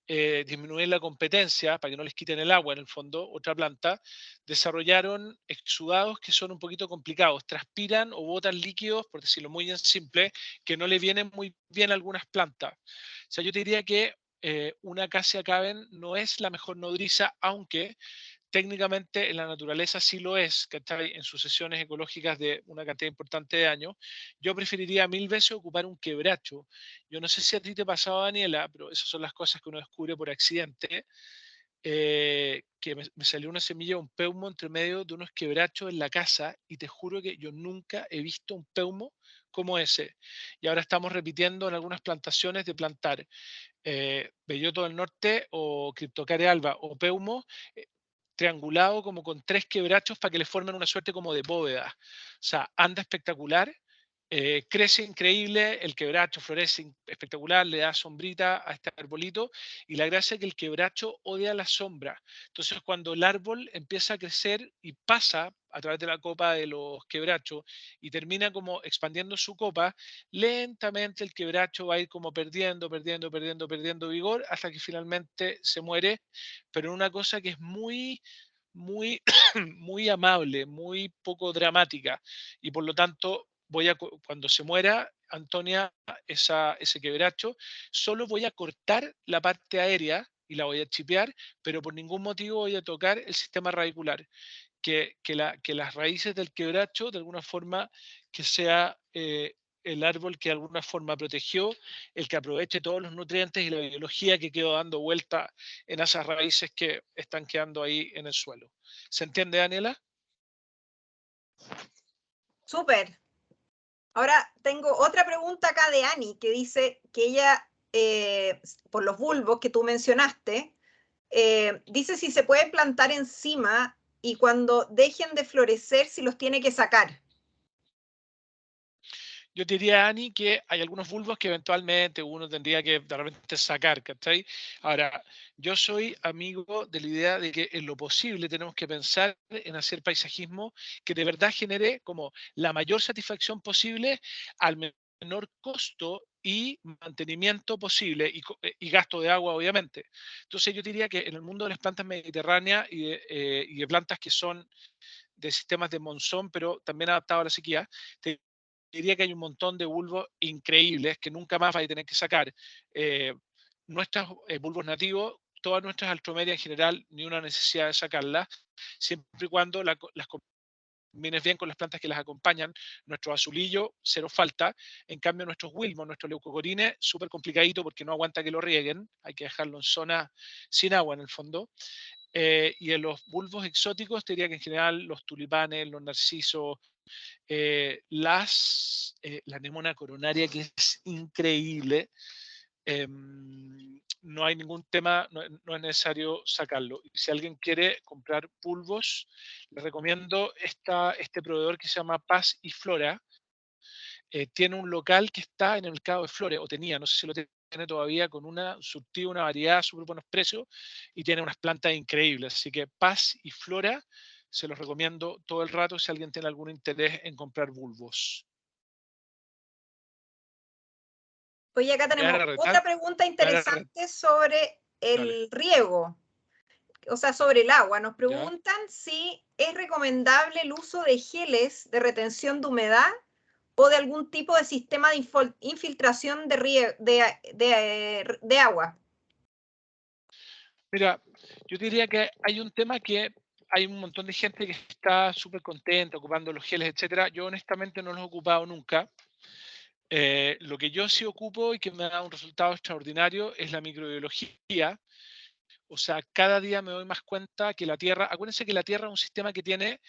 disminuir la competencia, para que no les quiten el agua en el fondo, otra planta, desarrollaron exudados que son un poquito complicados, transpiran o botan líquidos, por decirlo muy en simple, que no le vienen muy bien a algunas plantas. O sea, yo te diría que una acacia caven no es la mejor nodriza, aunque técnicamente en la naturaleza sí lo es, ¿cachai? En sucesiones ecológicas de una cantidad importante de años. Yo preferiría mil veces ocupar un quebracho. Yo no sé si a ti te pasaba, Daniela, pero esas son las cosas que uno descubre por accidente, que me salió una semilla, un peumo entre medio de unos quebrachos en la casa y te juro que yo nunca he visto un peumo como ese. Y ahora estamos repitiendo en algunas plantaciones de plantar belloto del norte o Cryptocaria alba o peumo, triangulado como con tres quebrachos para que le formen una suerte como de bóveda. O sea, anda espectacular, crece increíble, el quebracho florece espectacular, le da sombrita a este arbolito y la gracia es que el quebracho odia la sombra. Entonces cuando el árbol empieza a crecer y pasa a través de la copa de los quebrachos y termina como expandiendo su copa, lentamente el quebracho va a ir como perdiendo vigor hasta que finalmente se muere, pero en una cosa que es muy, muy amable, muy poco dramática. Y por lo tanto, cuando se muera, Antonia, ese quebracho, solo voy a cortar la parte aérea y la voy a chipear, pero por ningún motivo voy a tocar el sistema radicular. Que las raíces del quebracho, de alguna forma, que sea el árbol que de alguna forma protegió, el que aproveche todos los nutrientes y la biología que quedó dando vuelta en esas raíces que están quedando ahí en el suelo. ¿Se entiende, Daniela? Súper. Ahora tengo otra pregunta acá de Ani, que dice que ella, por los bulbos que tú mencionaste, dice si se puede plantar encima y cuando dejen de florecer, si los tiene que sacar. Yo te diría, Ani, que hay algunos bulbos que eventualmente uno tendría que de repente sacar, ¿cachai? Ahora, yo soy amigo de la idea de que en lo posible tenemos que pensar en hacer paisajismo que de verdad genere como la mayor satisfacción posible al menor costo y mantenimiento posible y gasto de agua, obviamente. Entonces yo diría que en el mundo de las plantas mediterráneas y de plantas que son de sistemas de monzón, pero también adaptados a la sequía, te diría que hay un montón de bulbos increíbles que nunca más vais a tener que sacar. Eh, Nuestros bulbos nativos, todas nuestras altromedias en general, ni una necesidad de sacarlas, siempre y cuando las combines bien con las plantas que las acompañan. Nuestro azulillo, cero falta. En cambio, nuestros wilmos, nuestros leucocorines, súper complicadito porque no aguanta que lo rieguen. Hay que dejarlo en zona sin agua en el fondo. Y en los bulbos exóticos, te diría que en general los tulipanes, los narcisos, la anémona coronaria, que es increíble. No hay ningún tema, no es necesario sacarlo. Si alguien quiere comprar bulbos, le recomiendo este proveedor que se llama Paz y Flora. Tiene un local que está en el mercado de flores, o tenía, no sé si lo tiene todavía, con una surtido, una variedad, súper buenos precios, y tiene unas plantas increíbles. Así que Paz y Flora se los recomiendo todo el rato si alguien tiene algún interés en comprar bulbos. Oye, acá ¿Me van tenemos a retar? otra pregunta ¿Me van a retar? interesante sobre Dale, el riego, o sea, sobre el agua. Nos ¿ya? preguntan si es recomendable el uso de geles de retención de humedad o de algún tipo de sistema de infiltración de agua. Mira, yo diría que hay un tema que hay un montón de gente que está súper contenta ocupando los geles, etcétera. Yo honestamente no los he ocupado nunca. Lo que yo sí ocupo y que me da un resultado extraordinario es la microbiología. O sea, cada día me doy más cuenta que la Tierra, acuérdense que la Tierra es un sistema que tiene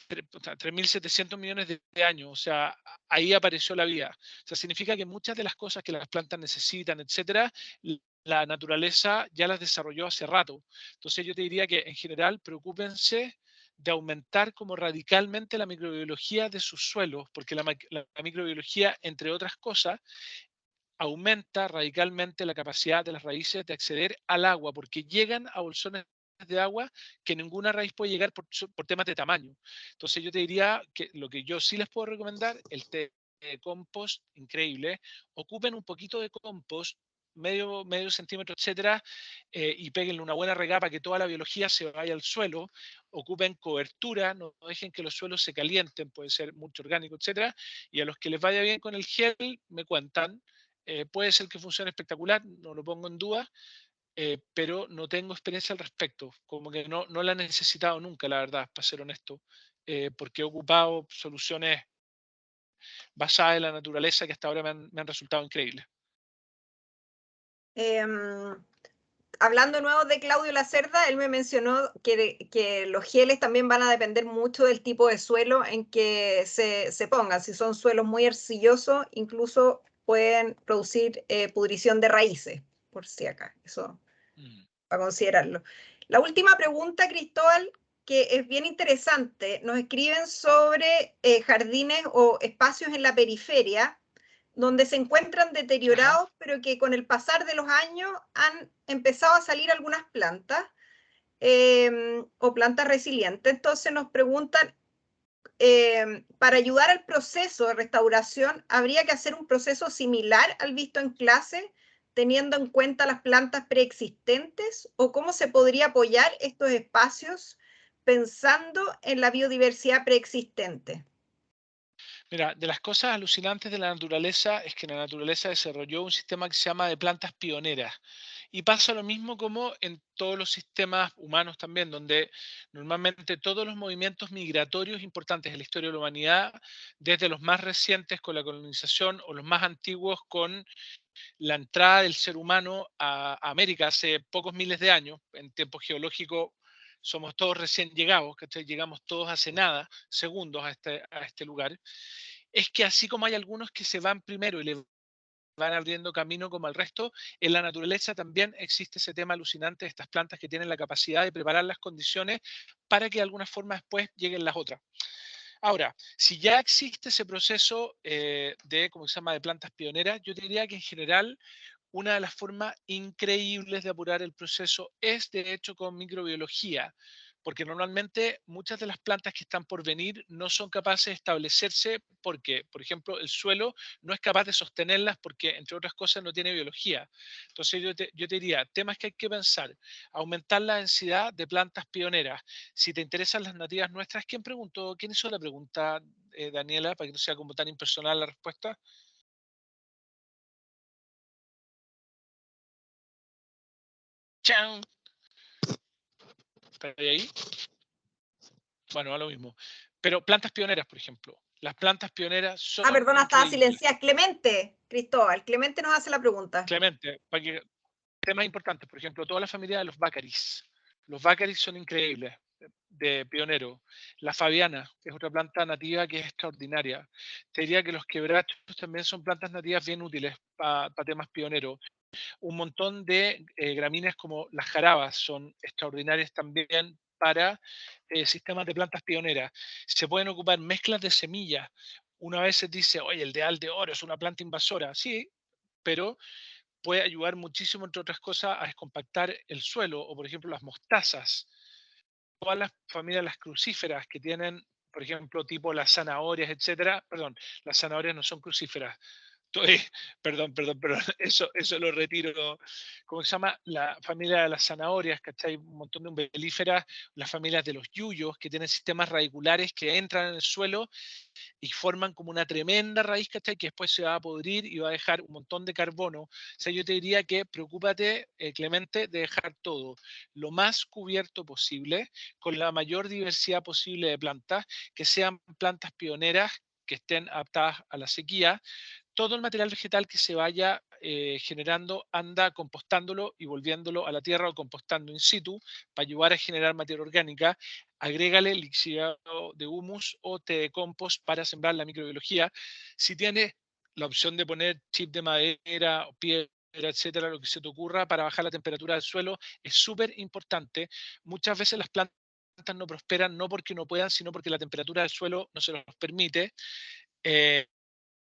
3.700 millones de años, o sea, ahí apareció la vida. O sea, significa que muchas de las cosas que las plantas necesitan, etcétera, la naturaleza ya las desarrolló hace rato. Entonces yo te diría que en general preocúpense de aumentar como radicalmente la microbiología de sus suelos, porque la microbiología, entre otras cosas, aumenta radicalmente la capacidad de las raíces de acceder al agua, porque llegan a bolsones de agua que ninguna raíz puede llegar por temas de tamaño. Entonces yo te diría que lo que yo sí les puedo recomendar, el té de compost, increíble, ocupen un poquito de compost, medio centímetro, etcétera, y péguenle una buena regada para que toda la biología se vaya al suelo, ocupen cobertura, no dejen que los suelos se calienten, puede ser mucho orgánico, etcétera, y a los que les vaya bien con el gel, me cuentan, puede ser que funcione espectacular, no lo pongo en duda, pero no tengo experiencia al respecto. Como que no la he necesitado nunca, la verdad, para ser honesto, porque he ocupado soluciones basadas en la naturaleza que hasta ahora me han resultado increíbles. Em, Hablando de nuevo de Claudio Lacerda, él me mencionó que los geles también van a depender mucho del tipo de suelo en que se pongan. Si son suelos muy arcillosos, incluso pueden producir pudrición de raíces, por si acá. Eso Mm. para considerarlo. La última pregunta, Cristóbal, que es bien interesante. Nos escriben sobre jardines o espacios en la periferia donde se encuentran Ajá. deteriorados, pero que con el pasar de los años han empezado a salir algunas plantas o plantas resilientes. Entonces nos preguntan, para ayudar al proceso de restauración, ¿habría que hacer un proceso similar al visto en clase, teniendo en cuenta las plantas preexistentes? ¿O cómo se podría apoyar estos espacios pensando en la biodiversidad preexistente? Mira, de las cosas alucinantes de la naturaleza es que la naturaleza desarrolló un sistema que se llama de plantas pioneras. Y pasa lo mismo como en todos los sistemas humanos también, donde normalmente todos los movimientos migratorios importantes de la historia de la humanidad, desde los más recientes con la colonización o los más antiguos con la entrada del ser humano a América hace pocos miles de años, en tiempo geológico somos todos recién llegados, ¿cachai? Llegamos todos hace nada, segundos a este lugar, es que así como hay algunos que se van primero y le van abriendo camino como al resto, en la naturaleza también existe ese tema alucinante de estas plantas que tienen la capacidad de preparar las condiciones para que de alguna forma después lleguen las otras. Ahora, si ya existe ese proceso de, ¿cómo se llama?, de plantas pioneras, yo te diría que en general una de las formas increíbles de apurar el proceso es, de hecho, con microbiología, porque normalmente muchas de las plantas que están por venir no son capaces de establecerse porque, por ejemplo, el suelo no es capaz de sostenerlas porque, entre otras cosas, no tiene biología. Entonces, yo te diría, temas que hay que pensar, aumentar la densidad de plantas pioneras. Si te interesan las nativas nuestras, ¿quién preguntó? ¿Quién hizo la pregunta, Daniela, para que no sea como tan impersonal la respuesta? ¡Chan! ¿Está ahí? Bueno, a lo mismo. Pero plantas pioneras, por ejemplo. Las plantas pioneras Ah, son perdona, estaba increíbles. silenciada. Clemente, Cristóbal. Clemente nos hace la pregunta. Clemente, para que temas importantes, por ejemplo, toda la familia de los Bácaris. Los Bácaris son increíbles, de pionero. La Fabiana es otra planta nativa que es extraordinaria. Te diría que los quebrachos también son plantas nativas bien útiles para temas pioneros. Un montón de gramíneas como las jarabas son extraordinarias también para sistemas de plantas pioneras. Se pueden ocupar mezclas de semillas. Una vez se dice, oye, el deal de oro es una planta invasora. Sí, pero puede ayudar muchísimo, entre otras cosas, a descompactar el suelo, o por ejemplo las mostazas. Todas las familias, las crucíferas que tienen, por ejemplo, tipo las zanahorias, etcétera, perdón, las zanahorias no son crucíferas, estoy, perdón, eso lo retiro. ¿Cómo se llama? La familia de las zanahorias, ¿cachai? Un montón de umbelíferas, las familias de los yuyos, que tienen sistemas radiculares que entran en el suelo y forman como una tremenda raíz, ¿cachai? Que después se va a podrir y va a dejar un montón de carbono. O sea, yo te diría que preocúpate, Clemente, de dejar todo lo más cubierto posible, con la mayor diversidad posible de plantas, que sean plantas pioneras, que estén adaptadas a la sequía. Todo el material vegetal que se vaya generando, anda compostándolo y volviéndolo a la tierra o compostando in situ para ayudar a generar materia orgánica. Agrégale lixiviado de humus o té de compost para sembrar la microbiología. Si tiene la opción de poner chip de madera o piedra etcétera, lo que se te ocurra para bajar la temperatura del suelo, es súper importante. Muchas veces las plantas no prosperan no porque no puedan, sino porque la temperatura del suelo no se los permite. Eh,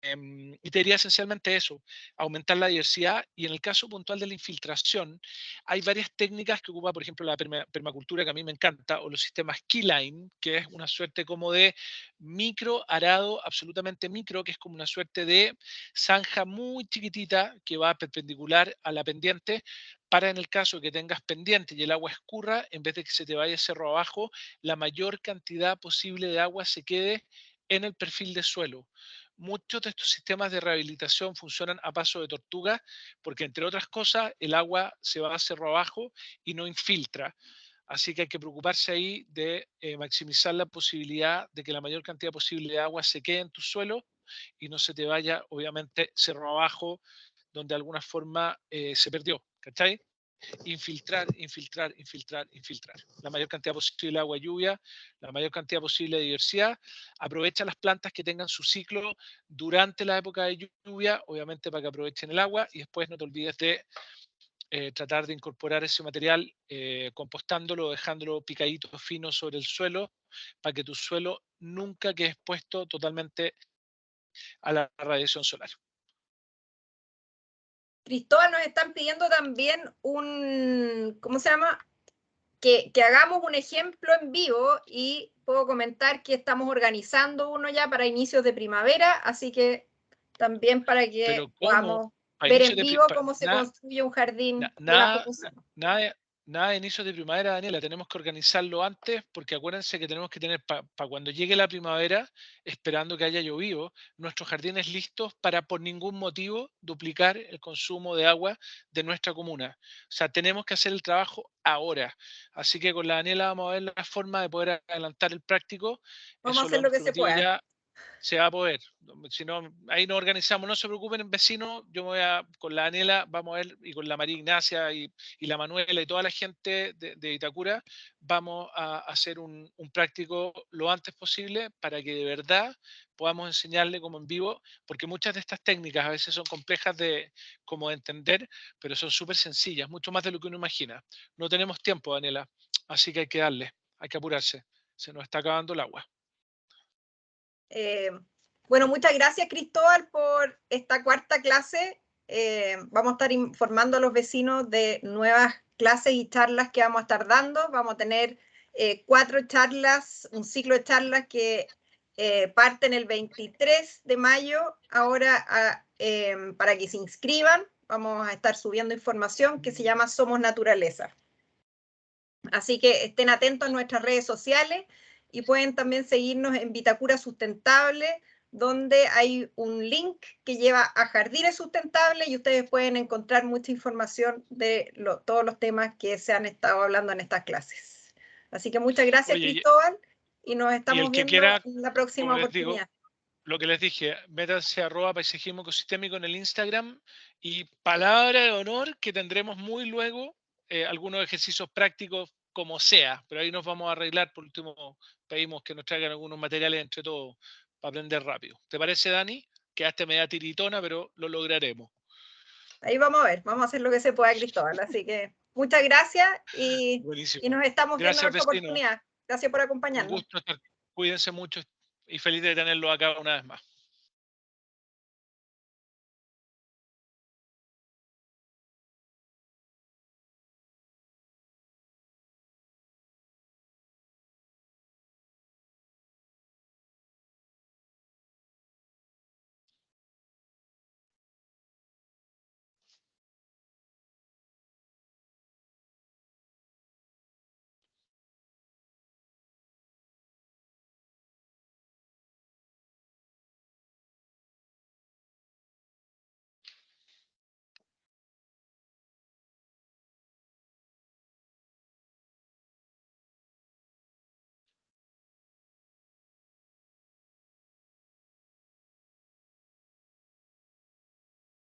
y te diría esencialmente eso, aumentar la diversidad y en el caso puntual de la infiltración, hay varias técnicas que ocupa, por ejemplo, la permacultura que a mí me encanta, o los sistemas keyline, que es una suerte como de micro arado, absolutamente micro, que es como una suerte de zanja muy chiquitita que va perpendicular a la pendiente, para en el caso que tengas pendiente y el agua escurra, en vez de que se te vaya cerro abajo, la mayor cantidad posible de agua se quede en el perfil de suelo. Muchos de estos sistemas de rehabilitación funcionan a paso de tortuga porque, entre otras cosas, el agua se va a cerro abajo y no infiltra. Así que hay que preocuparse ahí de maximizar la posibilidad de que la mayor cantidad posible de agua se quede en tu suelo y no se te vaya, obviamente, cerro abajo, donde de alguna forma se perdió. ¿Cachai? Infiltrar, infiltrar, infiltrar, infiltrar. La mayor cantidad posible de agua, lluvia, la mayor cantidad posible de diversidad. Aprovecha las plantas que tengan su ciclo durante la época de lluvia, obviamente para que aprovechen el agua, y después no te olvides de tratar de incorporar ese material compostándolo, dejándolo picadito fino sobre el suelo, para que tu suelo nunca quede expuesto totalmente a la radiación solar. Cristóbal, nos están pidiendo también ¿cómo se llama? Que hagamos un ejemplo en vivo y puedo comentar que estamos organizando uno ya para inicios de primavera, así que también para que Pero ¿cómo? podamos A ver inicio en de vivo cómo se nada, construye un jardín de bajo nada, consumo. nada, nada de inicio de primavera, Daniela. Tenemos que organizarlo antes porque acuérdense que tenemos que tener para cuando llegue la primavera, esperando que haya llovido, nuestros jardines listos para por ningún motivo duplicar el consumo de agua de nuestra comuna. O sea, tenemos que hacer el trabajo ahora. Así que con la Daniela vamos a ver la forma de poder adelantar el práctico. Vamos a Eso lo hacer lo hemos que se prometido pueda. ya, se va a poder. Si no, ahí nos organizamos, no se preocupen, vecinos. Yo me voy con la Daniela, vamos a ver, y con la María Ignacia y la Manuela y toda la gente de Itacura, vamos a hacer un práctico lo antes posible para que de verdad podamos enseñarle como en vivo, porque muchas de estas técnicas a veces son complejas de como de entender, pero son súper sencillas, mucho más de lo que uno imagina. No tenemos tiempo, Daniela, así que hay que darle, hay que apurarse. Se nos está acabando el agua. Eh, bueno, muchas gracias, Cristóbal, por esta cuarta clase. Vamos a estar informando a los vecinos de nuevas clases y charlas que vamos a estar dando. Vamos a tener 4 charlas, un ciclo de charlas que parten el 23 de mayo. Ahora, para que se inscriban, vamos a estar subiendo información que se llama Somos Naturaleza. Así que estén atentos a nuestras redes sociales y pueden también seguirnos en Vitacura Sustentable, donde hay un link que lleva a Jardines Sustentables y ustedes pueden encontrar mucha información de todos los temas que se han estado hablando en estas clases. Así que muchas gracias, Oye, Cristóbal, y nos y estamos el que viendo quiera, en la como próxima les digo, oportunidad. lo que les dije, métanse @ paisajismo ecosistémico en el Instagram y palabra de honor que tendremos muy luego algunos ejercicios prácticos como sea, pero ahí nos vamos a arreglar. Por último, pedimos que nos traigan algunos materiales entre todos para aprender rápido. ¿Te parece, Dani? Quedaste media tiritona, pero lo lograremos. Ahí vamos a ver, vamos a hacer lo que se pueda, Cristóbal. Así que muchas gracias y Buenísimo. nos estamos viendo en Gracias, otra vecino. oportunidad. Gracias por Un acompañarnos. gusto estar. Cuídense mucho y feliz de tenerlo acá una vez más.